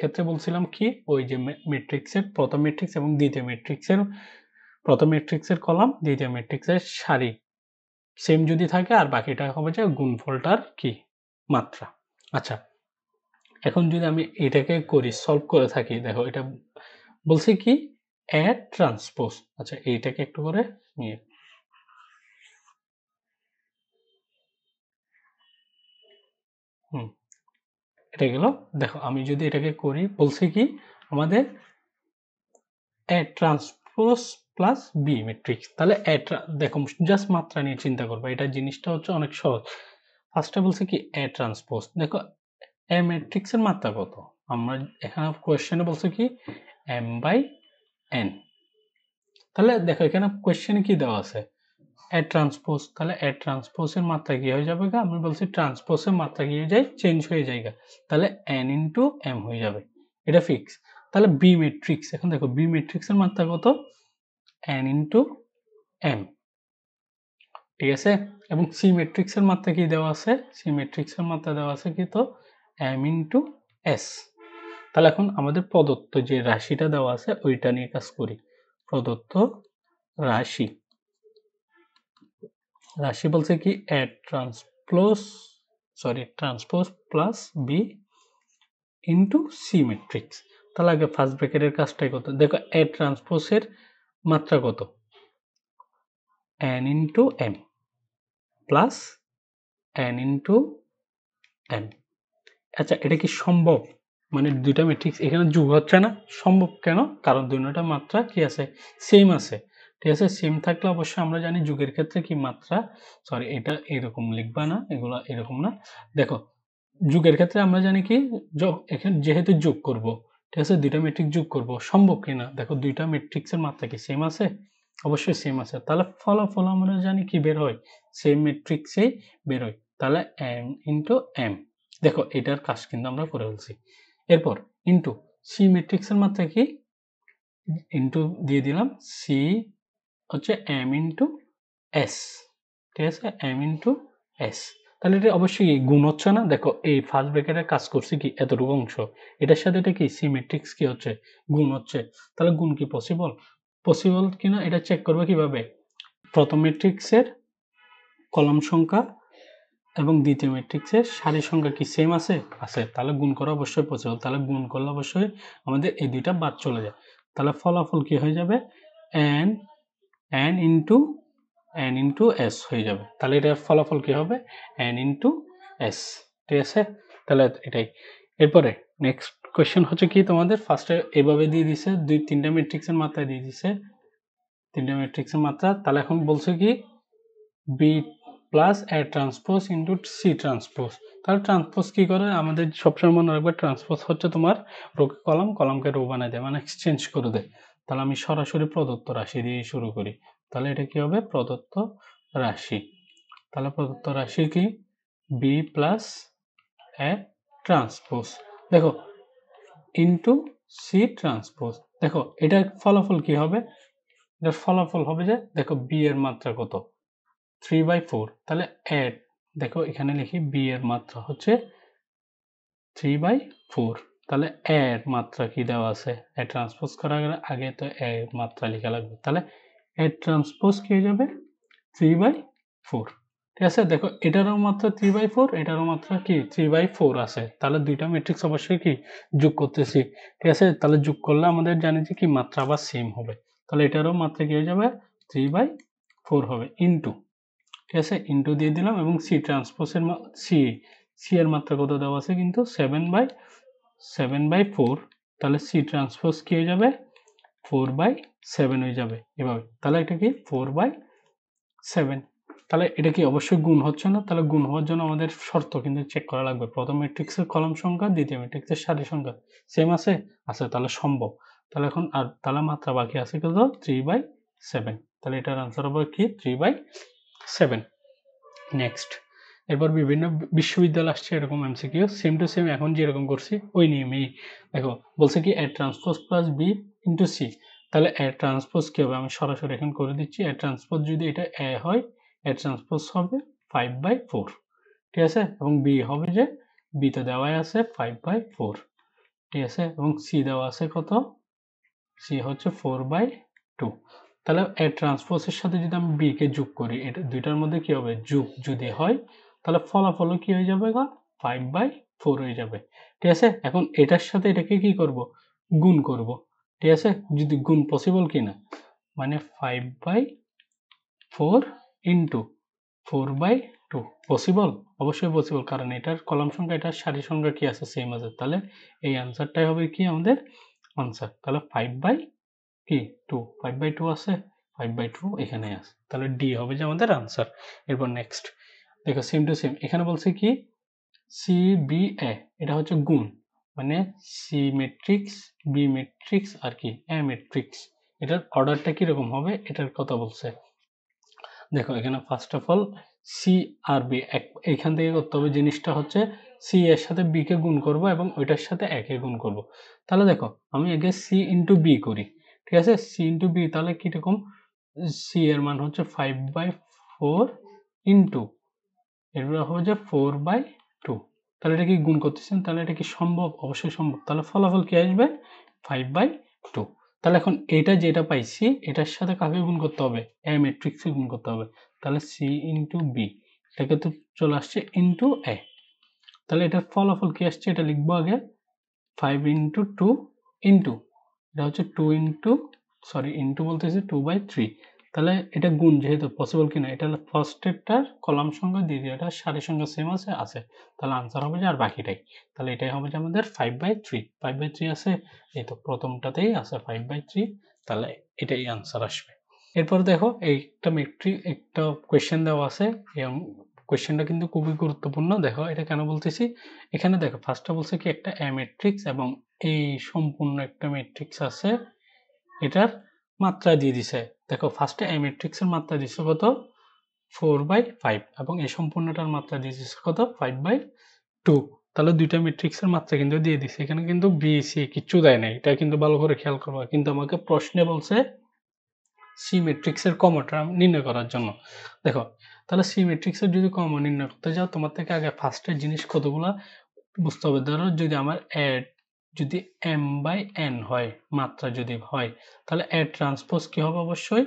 ক্ষেত্রে বলছিলাম কি, ওই যে ম্যাট্রিক্সের প্রথম ম্যাট্রিক্স এবং দ্বিতীয় ম্যাট্রিক্সের, প্রথম ম্যাট্রিক্সের কলাম দ্বিতীয় ম্যাট্রিক্সের সারি সেম যদি থাকে, আর বাকিটা হবে যে গুণফলটার কি মাত্রা। আচ্ছা, এখন যদি আমি এটাকে করি সলভ করে থাকি, দেখো এটা বলছে কি এ ট্রান্সপোজ। আচ্ছা, এইটাকে একটু করে নিয়ে এটা গেল। দেখো আমি যদি এটাকে করি, বলছে কি আমাদের A transpose plus B matrix, তাহলে দেখো জাস্ট মাত্রা নিয়ে চিন্তা করবো, এটা জিনিসটা হচ্ছে অনেক সহজ। ফার্স্টে বলছে কি এ ট্রান্সপোজ, দেখো এ ম্যাট্রিক্সের মাত্রা কত, আমরা এখানে কোয়েশ্চেনে বলছে কি m/n। তাহলে দেখো এখানে কোয়েশ্চেনে কি দেওয়া আছে এ ট্রান্সপোজ, তাহলে এ ট্রান্সপোজের মাত্রা কি হয়ে যাবে গা, আমি বলছি ট্রান্সপোজের মাত্রা কি হয়ে যায়, চেঞ্জ হয়ে যায় গা, তাহলে n ইন্টু m হয়ে যাবে, এটা ফিক্স। তাহলে বি ম্যাট্রিক্স, এখন দেখো বি ম্যাট্রিক্সের মাত্রা কত n ইন্টু m। ঠিক আছে, এবং সি ম্যাট্রিক্সের মাত্রা কি দেওয়া আছে, সি ম্যাট্রিক্সের মাত্রা দেওয়া আছে কি তো m ইন্টু s। তাহলে এখন আমাদের প্রদত্ত যে রাশিটা দেওয়া আছে ওইটা নিয়ে কাজ করি। প্রদত্ত রাশি, রাশি বলছে কি A transpose plus B into C matrix. তাহলে আগে ফার্স্ট ব্র্যাকেটের কাজটাই কত, দেখো এ ট্রান্সপোজের মাত্রা কত, n into m plus n into m। আচ্ছা এটা কি সম্ভব, মানে দুইটা ম্যাট্রিক্স এখানে যোগ হচ্ছে না, সম্ভব কেন, কারণ দুইটা মাত্রা কি আছে, সেম আছে। ঠিক আছে, সেম থাকলে অবশ্যই আমরা জানি যোগের ক্ষেত্রে কি মাত্রা, সরি এটা এরকম লিখবা না, এগুলা এরকম না। দেখো যোগের ক্ষেত্রে আমরা জানি কি, এখানে যেহেতু যোগ করব, ঠিক আছে, দুইটা ম্যাট্রিক্স যোগ করব, সম্ভব কিনা, দেখো দুইটা ম্যাট্রিক্সের মাত্রা কি সেম আছে, অবশ্যই সেম আছে, তাহলে ফলাফল আমরা জানি কি বের হয়, সেম ম্যাট্রিক্সেই বের হয়, তাহলে m ইন্টু m। দেখো এটার কাজ কিন্তু আমরা করে ফেলছি। এরপর ইন্টু সি ম্যাট্রিক্সের মাত্রা কি, ইন্টু দিয়ে দিলাম সি হচ্ছে m ইন্টু এস, ঠিক আছে, m ইন্টু এস। তাহলে এটা অবশ্যই গুণ হচ্ছে না, দেখো এই ফার্স্ট ব্র্যাকেটের কাজ করছে কি এতটুকু অংশ, এটার সাথে এটা কি সি ম্যাট্রিক্স কি হচ্ছে, গুণ হচ্ছে, তাহলে গুণ কি পসিবল, পসিবল কিনা এটা চেক করবে কিভাবে, প্রথম ম্যাট্রিক্সের কলাম সংখ্যা এবং দ্বিতীয় ম্যাট্রিক্সের সারি সংখ্যা কি সেম আছে, আছে, তাহলে গুণ করা অবশ্যই পসিবল, তাহলে গুণ করলে অবশ্যই আমাদের এই দুইটা বাদ চলে যায়, তাহলে ফলাফল কি হয়ে যাবে, n n into n into S হয়ে যাবে, তাহলে এটার ফলাফল কি হবে, n ইন্টু এস। ঠিক আছে, তাহলে এটাই। এরপরে নেক্সট কোয়েশ্চেন হচ্ছে কি, তোমাদের ফার্স্টে এভাবে দিয়ে দিছে, তিনটা ম্যাট্রিক্সের মাত্রা দিয়ে দিছে, তিনটা ম্যাট্রিক্সের মাত্রা, তাহলে এখন বলছে কি B plus A transpose into C transpose. তাহলে ট্রান্সপোজ কি করে, আমাদের সবসময় মনে রাখবে ট্রান্সপোজ হচ্ছে তোমার রোকে কলাম, কলামকে রো বানায় দেয়, মানে এক্সচেঞ্জ করে দেয়। তাহলে আমি সরাসরি প্রদত্ত রাশি দিয়ে শুরু করি, তাহলে এটা কি হবে, প্রদত্ত রাশি, তাহলে প্রদত্ত রাশি কি বি প্লাস এ ট্রান্সপোজ, দেখো ইন্টু সি ট্রান্সপোজ, দেখো এটার ফলাফল কি হবে, এটার ফলাফল হবে যে দেখো বি এর মাত্রা কত, 3/4, তাহলে এড, দেখো এখানে লিখি বি এর মাত্রা হচ্ছে 3/4, তাহলে এর মাত্রা কি দেওয়া আছে, এ ট্রান্সপোজ করার আগে তো এর মাত্রা লেখা লাগবে, তাহলে এ ট্রান্সপোজ কি হয়ে যাবে 3/4। ঠিক আছে, দেখো এটারও মাত্রা 3/4, এটারও মাত্রা কি 3/4 আছে, তাহলে দুইটা ম্যাট্রিক্স অবশ্যই কি যোগ করতেছি। ঠিক আছে, তাহলে যোগ করলে আমাদের জানি যে কি মাত্রা আবার সেম হবে, তাহলে এটারও মাত্রা কি হয়ে যাবে 3/4 হবে, ইন্টু, ঠিক আছে, ইন্টু দিয়ে দিলাম, এবং সি ট্রান্সপোজের সি সি এর মাত্রা কত দেওয়া আছে কিন্তু 7/4, তাহলে সি ট্রান্সপোজ কি হয়ে যাবে 4/7 হয়ে যাবে এভাবে, তাহলে এটা কি 4/7, তাহলে এটা কি অবশ্যই গুণ হচ্ছে না, তাহলে গুণ হওয়ার জন্য আমাদের শর্ত কিন্তু চেক করা লাগবে, প্রথম ম্যাট্রিক্সের কলাম সংখ্যা দ্বিতীয় ম্যাট্রিক্সের সারি সংখ্যা সেম আছে, আছে, তাহলে সম্ভব, তাহলে এখন আর তাহলে মাত্রা বাকি আছে কত 3/7, তাহলে এটার আনসার হবে কি 3/7। নেক্সট, এরপর বিভিন্ন বিশ্ববিদ্যালয় আসছে এরকম এমসিকিউ সেম টু সেম, এখন যেরকম করছি ওই নিয়মেই, দেখো বলছে কি A transpose plus B into C, তাহলে এ ট্রান্সপোজ কি হবে, আমি সরাসরি এখন করে দিচ্ছি, এ ট্রান্সপোজ যদি এটা এ হয়, এ ট্রান্সপোজ হবে 5/4, ঠিক আছে, এবং বি হবে যে বি তো দেওয়াই আছে 5/4, ঠিক আছে, এবং সি দেওয়া আছে কত, সি হচ্ছে 4/2, তাহলে এ ট্রান্সপোজের সাথে যদি আমি বি কে যোগ করি, এটা দুইটার মধ্যে কি হবে, যোগ যদি হয়, তাহলে ফলাফল কি হয়ে যাবে, 5/4 হয়ে যাবে। ঠিক আছে, এখন এটার সাথে এটাকে কি করব, গুণ করব, ঠিক আছে, যদি গুণ পসিবল কিনা, মানে 5/4 ইন্টু 4/2 পসিবল, অবশ্যই পসিবল, কারণ এটার কলাম সংখ্যা এটার সারি সংখ্যা কি আছে, সেম আছে, তাহলে এই আনসারটাই হবে কি আমাদের আনসার, তাহলে 5/2 আছে, 5/2 এখানে আছে, তাহলে ডি হবে যে আমাদের আনসার। এরপর নেক্সট দেখো সেম টু সেম, এখানে বলছে কি সি বি এ, এটা হচ্ছে গুণ, মানে সি ম্যাট্রিক্স বি ম্যাট্রিক্স আর কি এ ম্যাট্রিক্স, এটার অর্ডারটা কিরকম হবে এটার কথা বলছে। দেখো এখানে ফার্স্ট অফ অল সি আর বি এখান থেকে করতে হবে, জিনিসটা হচ্ছে সি এর সাথে বি কে গুণ করব এবং ওইটার সাথে এ কে গুণ করব, তাহলে দেখো আমি আগে সি ইন্টু বি করি, ঠিক আছে, সি ইন্টু বি, তাহলে কিরকম, সি এর মান হচ্ছে 5/4 ইন্টু এরপর হবে যে 4/2, তাহলে এটা কি গুণ করতেছেন, তাহলে এটা কি সম্ভব, অবশ্যই সম্ভব, তাহলে ফলাফল কি আসবে 5/2, তাহলে এখন এটা যেটা পাইছি এটার সাথে কাকে গুণ করতে হবে, এ ম্যাট্রিক্সে গুণ করতে হবে, তাহলে সি ইন্টু বি, এটাকে তো চলে আসছে ইন্টু এ, তাহলে এটার ফলাফল কি আসছে এটা লিখবো আগে 5 ইন্টু 2 ইন্টু এটা হচ্ছে 2 ইন্টু সরি ইন্টু বলতেছি 2/3। তাহলে এটা গুণ যেহেতু পসিবল কিনা, এটা হলো ফার্স্টেরটার কলাম সংখ্যা, দ্বিতীয়টার সারি সংখ্যা সেম আছে। তাহলে আনসার হবে যে আর বাকিটাই। তাহলে এটাই হবে যে আমাদের 5/3 5/3 আছে, এই তো প্রথমটাতেই আছে 5/3, তাহলে এটাই আনসার আসবে। এরপর দেখো একটা কোয়েশ্চেন দেওয়া আছে, এবং কোয়েশ্চেনটা কিন্তু খুবই গুরুত্বপূর্ণ। দেখো এটা কেন বলতেছি, এখানে দেখো ফার্স্টটা বলছে কি একটা এ ম্যাট্রিক্স এবং এই সম্পূর্ণ একটা ম্যাট্রিক্স আছে, এটার মাত্রা দিয়ে দিছে। দেখো ফার্স্টে এ ম্যাট্রিক্সের মাত্রা দিছে কত 4/5 এবং এই সম্পূর্ণটার মাত্রা দিয়ে দিছে কত 5/2। তাহলে দুইটা ম্যাট্রিক্সের মাত্রা কিন্তু দিয়ে দিছে, এখানে কিন্তু বি সি কিচ্ছু দেয় নাই, এটা কিন্তু ভালো করে খেয়াল করবা। কিন্তু আমাকে প্রশ্নে বলছে সি ম্যাট্রিক্সের কমনটা নির্ণয় করার জন্য। দেখো তাহলে সি ম্যাট্রিক্সের যদি কমন নির্ণয় করতে যাও, তোমার থেকে আগে ফার্স্টের জিনিস কতগুলা বুঝতে হবে। ধরো যদি আমার যদি m/n হয়, মাত্রা যদি হয়, তাহলে A ট্রান্সপোজ কি হবে, অবশ্যই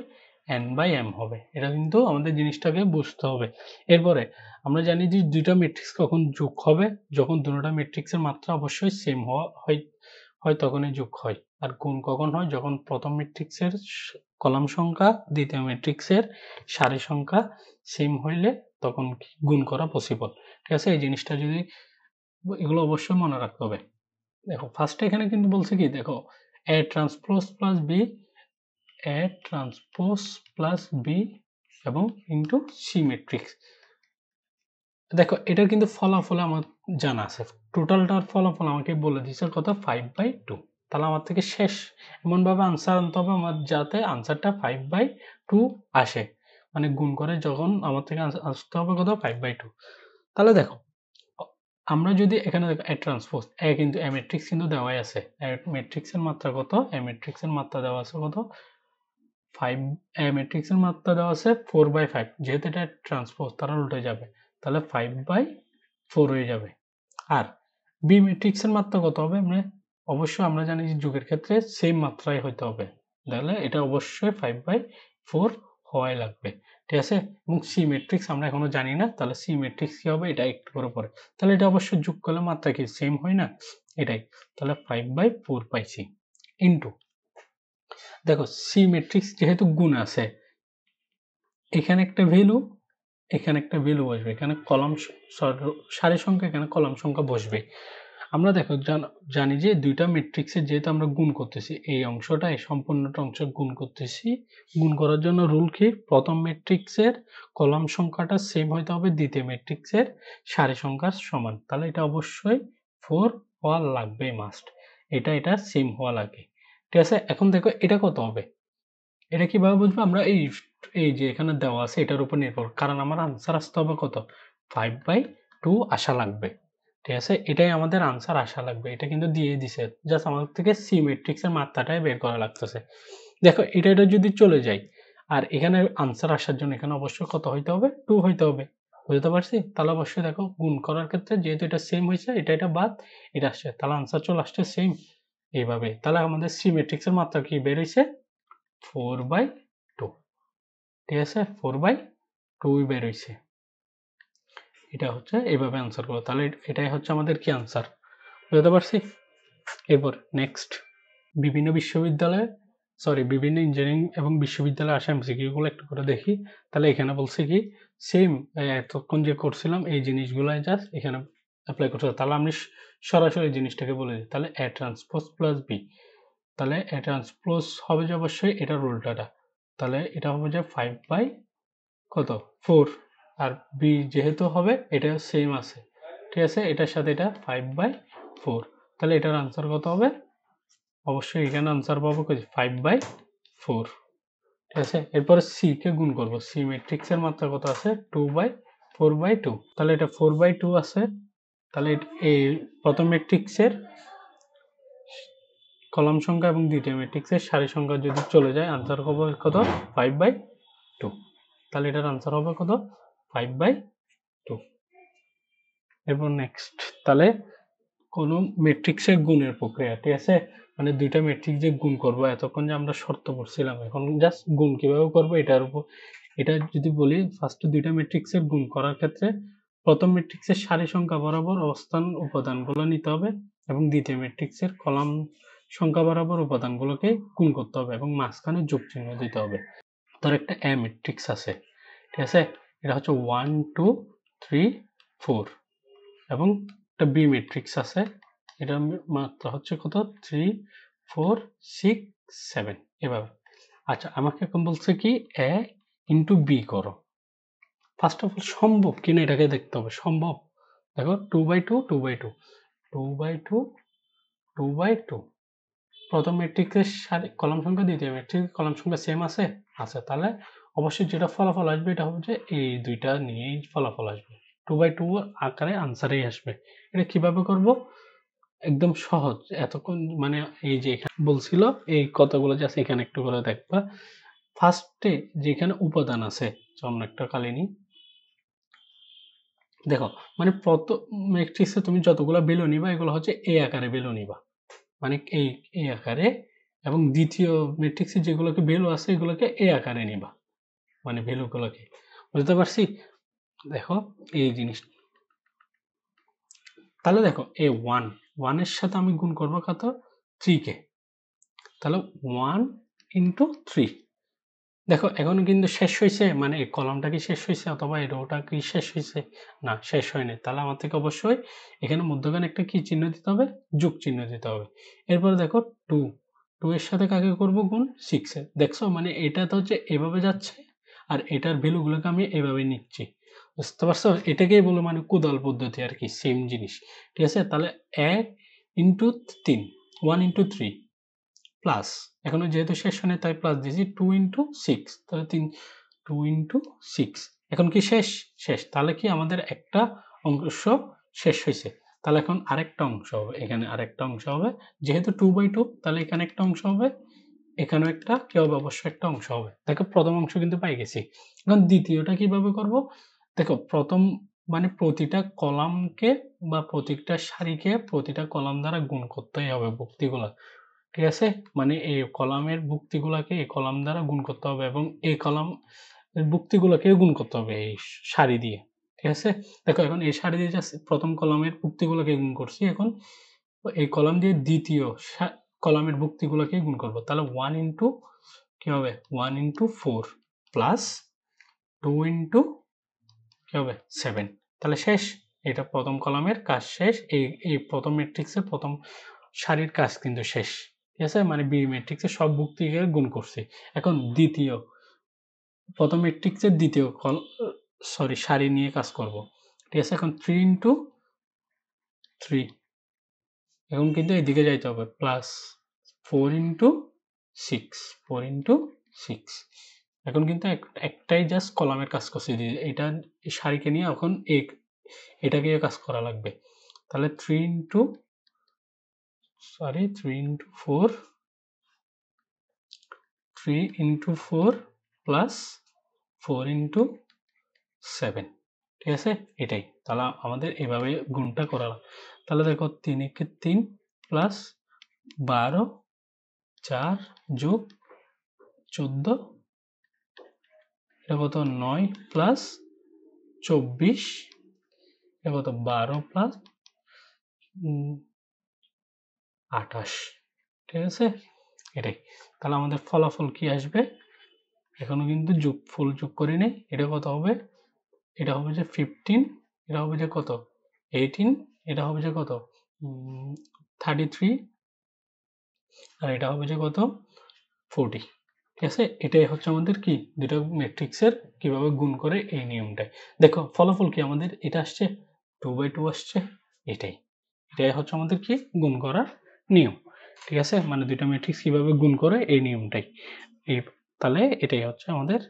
n/m হবে। এটা কিন্তু আমাদের জিনিসটাকে বুঝতে হবে। এরপরে আমরা জানি যে দুইটা ম্যাট্রিক্স কখন যোগ হবে, যখন দুটোটা ম্যাট্রিক্সের মাত্রা অবশ্যই সেম হয় তখনই যোগ হয়। আর গুণ কখন হয়, যখন প্রথম ম্যাট্রিক্সের কলাম সংখ্যা দ্বিতীয় ম্যাট্রিক্সের সারি সংখ্যা সেম হইলে তখন গুণ করা পসিবল। ঠিক আছে, এই জিনিসটা যদি এগুলো অবশ্যই মনে রাখতে হবে। দেখো ফার্স্টে এখানে কিন্তু বলছে কি, দেখো A transpose plus B, A transpose plus B এবং ইন্টু সি ম্যাট্রিক্স। দেখো এটার কিন্তু ফলাফল আমার জানা আছে, টোটালটার ফলাফল আমাকে বলে দিচ্ছে কত 5/2। তাহলে আমার থেকে শেষ এমনভাবে আনসার আনতে হবে আমার যাতে আনসারটা 5/2 আসে, মানে গুণ করে যখন আমার থেকে আসতে হবে কত 5/2। তাহলে দেখো আমরা যদি এখানে দেখো A ট্রান্সপোজ A কিন্তু A ম্যাট্রিক্স কিন্তু দেওয়াই আছে, A ম্যাট্রিক্সের মাত্রা কত, A ম্যাট্রিক্সের মাত্রা দেওয়া আছে কত 5, A ম্যাট্রিক্সের মাত্রা দেওয়া আছে 4/5, যেহেতু এটা ট্রান্সপোজ তারা উল্টে যাবে, তাহলে 5/4 হয়ে যাবে। আর B ম্যাট্রিক্সের মাত্রা কত হবে, অবশ্যই আমরা জানি যে যুগের ক্ষেত্রে সেম মাত্রায় হইতে হবে, তাহলে এটা অবশ্যই 5/4 হওয়াই লাগবে। ঠিক আছে, এবং সি ম্যাট্রিক্স আমরা এখনো জানি না, তাহলে সি ম্যাট্রিক্স কি হবে এটা একটু করে পরে। তাহলে এটা অবশ্যই যোগ করলে মাত্রা কি সেম হয় না, এটাই। তাহলে 5/4 পাইছি ইন্টু, দেখো সি ম্যাট্রিক্স যেহেতু গুণ আছে, এখানে একটা ভ্যালু এখানে একটা ভ্যালু বসবে, এখানে কলাম সারি সংখ্যা, এখানে কলাম সংখ্যা বসবে। আমরা দেখো জানি যে দুইটা ম্যাট্রিক্সের যেহেতু আমরা গুণ করতেছি, এই অংশটা এই সম্পূর্ণটা অংশ গুণ করতেছি, গুণ করার জন্য রুল কি, প্রথম ম্যাট্রিক্সের কলাম সংখ্যাটা সেম হইতে হবে দ্বিতীয় ম্যাট্রিক্সের সারি সংখ্যার সমান। তাহলে এটা অবশ্যই 4 হওয়া লাগবে, মাস্ট, এটা সেম হওয়া লাগে। ঠিক আছে, এখন দেখো এটা কত হবে, এটা কিভাবে বুঝবো আমরা, এই যে এখানে দেওয়া আছে এটার উপর নির্ভর, কারণ আমার আনসার আসতে হবে কত 5/2 আসা লাগবে। ঠিক আছে, এটাই আমাদের আনসার আসা লাগবে, এটা কিন্তু দিয়ে দিছে, জাস্ট আমাদের থেকে সি ম্যাট্রিক্স এর মাত্রাটাই বের করা লাগতেছে। দেখো এটা যদি চলে যায়, আর এখানে আনসার আসার জন্য এখানে অবশ্যই কত হইতে হবে 2 হইতে হবে। বুঝতে পারছি, তাহলে অবশ্যই দেখো গুণ করার ক্ষেত্রে যেহেতু এটা সেম হয়েছে, এটা বাদ এটা আসছে, তাহলে আনসার চলে আসছে সেম এইভাবে। তাহলে আমাদের সি ম্যাট্রিক্স এর মাত্রা কি বের হয়েছে 4/2। ঠিক আছে, 4/2 বের হইছে। এটা হচ্ছে এইভাবে আনসার করবো, তাহলে এটাই হচ্ছে আমাদের কি আনসার। বুঝতে পারছি। এরপর নেক্সট, বিভিন্ন বিশ্ববিদ্যালয়ে বিভিন্ন ইঞ্জিনিয়ারিং এবং বিশ্ববিদ্যালয়ে আসা এমসিকিউ গুলো একটু করে দেখি। তাহলে এখানে বলছে কি সেম এতক্ষণ যে করছিলাম এই জিনিসগুলাই জাস্ট এখানে অ্যাপ্লাই করতে হবে। তাহলে আমি সরাসরি জিনিসটাকে বলে দিই, তাহলে A ট্রান্সপোজ প্লাস B, তাহলে A ট্রান্সপোজ হবে যে অবশ্যই এটার উল্টাটা, তাহলে এটা হবে যে 5/4, আর B যেহেতু হবে এটা সেম আছে। ঠিক আছে, এটার সাথে এটা 5/4, তাহলে এটার আনসার কত হবে, অবশ্যই এখানে আনসার পাবো 5/4। ঠিক আছে, এরপরে সি কে গুণ করব, সি ম্যাট্রিক্স এর মাত্রা কত আছে 4/2, তাহলে এটা 4/2 আছে। তাহলে এই প্রথম ম্যাট্রিক্সের কলাম সংখ্যা এবং দ্বিতীয় ম্যাট্রিক্সের সারি সংখ্যা যদি চলে যায়, আনসার হবে কত 5/2। তাহলে এটার আনসার হবে কত 5/2। এরপর নেক্সট, তাহলে কোনো ম্যাট্রিক্সের গুণের প্রক্রিয়া। ঠিক আছে, মানে দুইটা ম্যাট্রিক্স যে গুণ করবো, এতক্ষণ যে আমরা শর্ত পড়ছিলাম, এখন জাস্ট গুণ কিভাবে করবো এটার উপর। এটা যদি বলি ফার্স্টে দুইটা ম্যাট্রিক্সের গুণ করার ক্ষেত্রে প্রথম ম্যাট্রিক্সের সারি সংখ্যা বরাবর অবস্থান উপাদানগুলো নিতে হবে এবং দ্বিতীয় ম্যাট্রিক্সের কলাম সংখ্যা বরাবর উপাদানগুলোকে গুণ করতে হবে এবং মাঝখানে যোগ চিহ্ন দিতে হবে। ধর একটা এ ম্যাট্রিক্স আছে, ঠিক আছে? এটা হচ্ছে 1 2 3 4 এবং একটা বি ম্যাট্রিক্স আছে, এটার মাত্রা হচ্ছে কত 3 4 6 7 এভাবে। আচ্ছা, আমাকে এখন বলছে কি এ ইন্টু বি করো। ফার্স্ট অফ অল সম্ভব কিনা এটাকে দেখতে হবে। সম্ভব, দেখো 2/2 2/2 2/2 2/2 প্রথম ম্যাট্রিক্সের কলাম সংখ্যা দ্বিতীয় ম্যাট্রিক্সের কলাম সংখ্যা সেম আছে। আচ্ছা, তাহলে অবশ্যই যেটা ফলাফল আসবে এটা হবে যে এই দুইটা নিয়েই ফলাফল আসবে, 2/2 আকারে আনসারেই আসবে। এটা কিভাবে করব? একদম সহজ। এতক্ষণ মানে এই যে এখানে বলছিল এই কথাগুলো জাস্ট এখানে একটু করে দেখবা। ফার্স্টে যেখানে উপাদান আছে, অন্য একটা কালি নিই। দেখো মানে প্রথম ম্যাট্রিক্সে তুমি যতগুলো ভ্যালু নিবা এগুলো হচ্ছে এ আকারে ভ্যালু নিবা, মানে এই আকারে, এবং দ্বিতীয় ম্যাট্রিক্সে যেগুলোকে ভ্যালু আছে এগুলোকে এ আকারে নিবা, মানে ভ্যালুগুলোকে। বুঝতে পারছি? দেখো এই জিনিস, তাহলে দেখো এই 1 এর সাথে আমি গুণ করবো কত 3 কে, তাহলে 1 ইন্টু 3। দেখো এখন কিন্তু শেষ হয়েছে, মানে এই কলামটা কি শেষ হয়েছে অথবা এই রোটা কি শেষ হয়েছে? না, শেষ হয়নি। তাহলে আমার থেকে অবশ্যই এখানে মধ্যখানে একটা কি চিহ্ন দিতে হবে? যোগ চিহ্ন দিতে হবে। এরপরে দেখো 2 এর সাথে কাকে করব গুণ? 6 এর। দেখছো মানে এটা তো হচ্ছে এভাবে যাচ্ছে আর এটার ভ্যালুগুলোকে আমি এভাবে নিচ্ছি। বুঝতে পারছো? এটাকেই বলে মানে কোদাল পদ্ধতি আর কি, সেম জিনিস। ঠিক আছে? তাহলে 1 ইন্টু 3 1 ইন্টু 3 প্লাস, এখনো যেহেতু শেষ হয় নাই তাই প্লাস দিয়েছি 2 ইন্টু 6, তাহলে 2 ইন্টু 6। এখন কি শেষ? শেষ। তাহলে কি আমাদের একটা অংশ শেষ হয়েছে। তাহলে এখন আরেকটা অংশ হবে, এখানে আরেকটা অংশ হবে। যেহেতু 2/2 তাহলে এখানে একটা অংশ হবে, এখানেও একটা কি হবে? অবশ্যই একটা অংশ হবে। দেখো প্রথম অংশ কিন্তু পাই গেছি। এখন দ্বিতীয়টা কিভাবে করব? দেখো প্রথম মানে প্রতিটা কলামকে বা প্রতিটা সারিকে প্রতিটা কলাম দ্বারা গুণ করতেই হবে ভুক্তিগুলা। ঠিক আছে? মানে এই কলামের ভুক্তিগুলাকে এই কলাম দ্বারা গুণ করতে হবে এবং এই কলাম ভুক্তিগুলোকেও গুণ করতে হবে এই সারি দিয়ে। ঠিক আছে? দেখো এখন এই সারি দিয়ে জাস্ট প্রথম কলামের ভুক্তিগুলোকে গুণ করছি। এখন এই কলাম দিয়ে দ্বিতীয় কলামের ভুক্তিগুলোকে গুণ করব। তাহলে 1 ইন্টু কি হবে? 1 ইন্টু 4 প্লাস 2 ইন্টু কি হবে? 7। তাহলে শেষ। এটা প্রথম কলামের কাজ শেষ। এই প্রথম ম্যাট্রিক্সের প্রথম সারির কাজ কিন্তু শেষ। ঠিক আছে? মানে বি ম্যাট্রিক্সের সব ভুক্তিকে গুণ করছি। এখন প্রথম ম্যাট্রিক্সের দ্বিতীয় সারি নিয়ে কাজ করব। ঠিক আছে? এখন 3 ইন্টু 3, এখন কিন্তু এদিকে যাইতে হবে, প্লাস 4 ইন্টু 6 4 ইন্টু 6। এখন কিন্তু একটাই জাস্ট কলামের কাজ করছি, এটা সারিকে নিয়ে এখন এটাকে কাজ করা লাগবে। তাহলে 3 ইন্টু 4 3 ইন্টু 4 প্লাস 4 ইন্টু 7। ঠিক আছে? এটাই। তাহলে আমাদের এভাবে গুণটা করা। তাহলে দেখো 3 একে 3 প্লাস 12 4 যোগ 14, এটা কত 9 প্লাস 24, এটা কত 12 প্লাস 28। ঠিক আছে? এটাই। তাহলে আমাদের ফলাফল কি আসবে? এখনো কিন্তু যোগফল যোগ করি নাই। এটা কত হবে? এটা হবে যে 15, এটা হবে যে কত 18, এটা হবে যে কত 33, আর এটা হবে যে কত 40। ঠিক আছে? এটাই হচ্ছে আমাদের কি দুটো ম্যাট্রিক্সের কিভাবে গুণ করে এই নিয়মটাই। দেখো ফলাফল কি আমাদের এটা আসছে 2/2 আসছে। এটাই হচ্ছে আমাদের কি গুণ করার নিয়ম। ঠিক আছে? মানে দুইটা ম্যাট্রিক্স কিভাবে গুণ করে এই নিয়মটাই। এই তাহলে এটাই হচ্ছে আমাদের।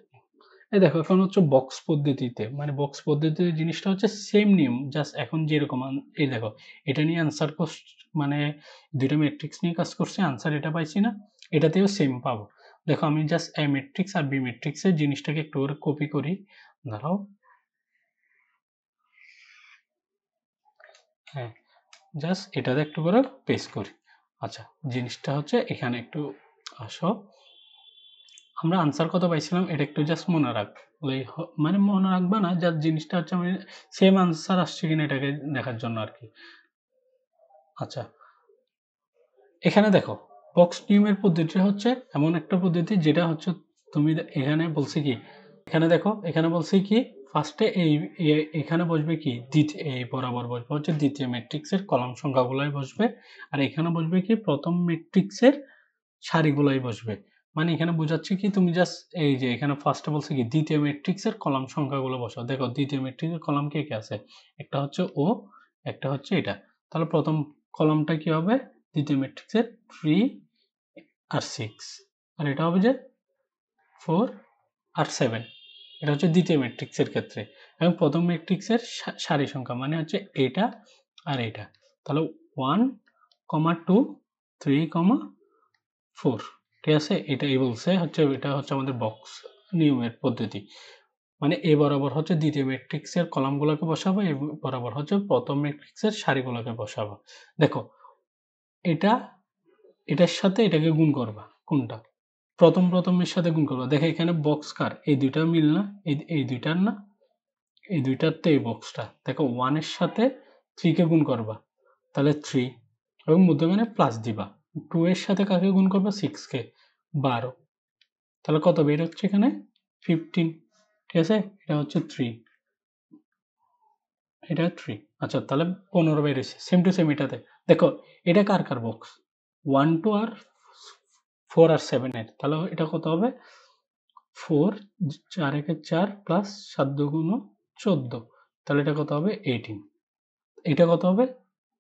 এই দেখো এখন হচ্ছে বক্স পদ্ধতিতে, মানে বক্স পদ্ধতিতে জিনিসটা হচ্ছে সেম নিয়ম, জাস্ট এখন যেরকম এই দেখো এটা নিয়ে আনসার মানে দুইটা ম্যাট্রিক্স নিয়ে কাজ করছে, আনসার এটা পাইছি না, এটাতেও সেম পাবো। দেখো আমি just a matrix R B ম্যাট্রিক্সের জিনিসটাকে একটু করে কপি করি। দাঁড়াও, হ্যাঁ, জাস্ট এটাতে একটু করে পেস্ট করি। আচ্ছা, জিনিসটা হচ্ছে এখানে একটু আসো, আমরা আনসার কত পাইছিলাম এটা একটু জাস্ট মনে রাখলেই মানে মনে রাখবা না, জাস্ট জিনিসটা হচ্ছে আমি সেম আনসার আসছে কিনা এটাকে দেখার জন্য আর কি। আচ্ছা, এখানে দেখো বক্স নিয়মের পদ্ধতিটা হচ্ছে এমন একটা পদ্ধতি যেটা হচ্ছে তুমি এখানে বলছি কি, এখানে দেখো এখানে বলছি কি ফার্স্টে এখানে বসবে কি এই বরাবর বসবে হচ্ছে দ্বিতীয় ম্যাট্রিক্সের কলাম সংখ্যাগুলাই বসবে, আর এখানে বসবে কি প্রথম ম্যাট্রিক্সের সারিগুলাই বসবে। মানে এখানে বোঝাচ্ছে কি তুমি জাস্ট এই যে এখানে ফার্স্টে বলছে কি দ্বিতীয় ম্যাট্রিক্সের কলাম সংখ্যাগুলো বসাও। দেখো দ্বিতীয় ম্যাট্রিক্সের কলাম কে কে আছে, একটা হচ্ছে ও, একটা হচ্ছে এটা। তাহলে প্রথম কলামটা কি হবে, দ্বিতীয় ম্যাট্রিক্সের 3 আর 6, আর এটা হবে যে 4 আর 7। এটা হচ্ছে দ্বিতীয় ম্যাট্রিক্সের ক্ষেত্রে। এবং প্রথম ম্যাট্রিক্সের সারি সংখ্যা মানে হচ্ছে এটা আর এটা। তাহলে 1, 2, 3, 4, ঠিক আছে? এটাই বলছে হচ্ছে এটা হচ্ছে আমাদের বক্স নিয়মের পদ্ধতি। মানে এ বরাবর হচ্ছে দ্বিতীয় ম্যাট্রিক্সের কলামগুলোকে বসাবো, এ বরাবর হচ্ছে প্রথম ম্যাট্রিক্সের সারিগুলোকে বসাবো। দেখো এটা এটার সাথে এটাকে গুণ করবা, কোনটা প্রথমের সাথে গুণ করবা। দেখো এখানে বক্স কার, এই দুইটা মিল না, এই দুইটার না, এই দুইটার তো এই বক্সটা। দেখো 1 এর সাথে 3 কে গুণ করবা, তাহলে 3 এবং মধ্যখানে প্লাস দিবা। 2 এর সাথে কাকে গুণ করবা, 6 কে, 12। তাহলে কত বের হচ্ছে এখানে, 15, ঠিক আছে? এটা হচ্ছে 3, এটা 3। আচ্ছা তাহলে 15 বের হয়েছে, সেম টু সেম এটাতে। দেখো এটা কার কার বক্স, 1, 2 আর 4 আর 7 এর। তাহলে এটা কত হবে, 4, 4 একে 4 প্লাস 7 দুগুণ 14। তাহলে এটা কত হবে, 18। এটা কত হবে,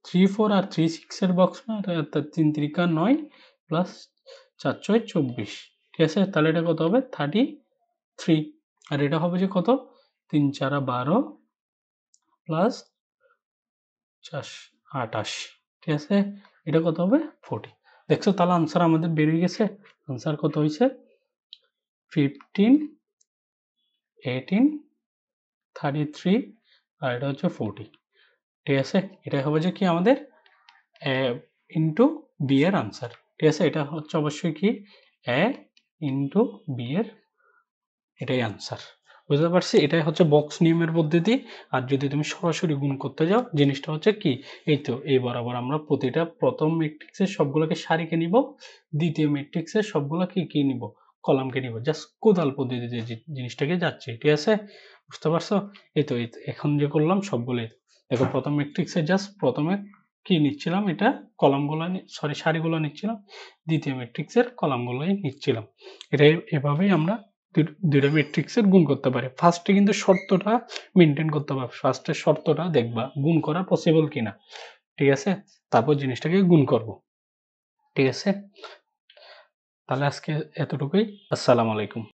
3, 4 আর 3, 6 এর বক্স না, 3 3 9 প্লাস 4 6 24, ঠিক আছে? তাহলে এটা কত হবে, 33। আর এটা হবে যে কত, 3 4 12 প্লাস 4 28, ঠিক আছে? এটা কত হবে, 40। দেখছো তাহলে আনসার আমাদের বের হয়ে গেছে। আনসার কত হয়েছে, 15, 18, 33 আর এটা হচ্ছে 40, ঠিক আছে? এটা হবে যে কি আমাদের ইন্টু বি এর আনসার, ঠিক আছে? এটা হচ্ছে অবশ্যই কি এ ইন্টু বি এর, এটাই আনসার। বুঝতে পারছি? এটাই হচ্ছে বক্স নিয়মের পদ্ধতি। আর যদি তুমি সরাসরি গুণ করতে যাও, জিনিসটা হচ্ছে কি, এই তো এই বরাবর আমরা প্রতিটা প্রথম ম্যাট্রিক্সের সবগুলোকে সারিকে নিব, দ্বিতীয় ম্যাট্রিক্সের সবগুলোকে কি নিব, কলামকে নিব। জাস্ট কোদাল পদ্ধতিতে জিনিসটাকে যাচ্ছে, ঠিক আছে? বুঝতে পারছো? এই তো এখন যে করলাম সবগুলোই। দেখো প্রথম ম্যাট্রিক্সে জাস্ট প্রথমে কি নিচ্ছিলাম, এটা কলামগুলো সারিগুলো নিচ্ছিলাম, দ্বিতীয় ম্যাট্রিক্সের কলামগুলোই নিচ্ছিলাম। এটা এভাবেই আমরা দুইটা ম্যাট্রিক্সের গুণ করতে পারে। ফার্স্টে কিন্তু শর্তটা মেনটেন করতে হবে, ফার্স্টের শর্তটা দেখবা গুণ করা পসিবল কিনা, ঠিক আছে? তারপর জিনিসটাকে গুণ করব, ঠিক আছে? তাহলে আজকে এতটুকুই। আসসালামু আলাইকুম।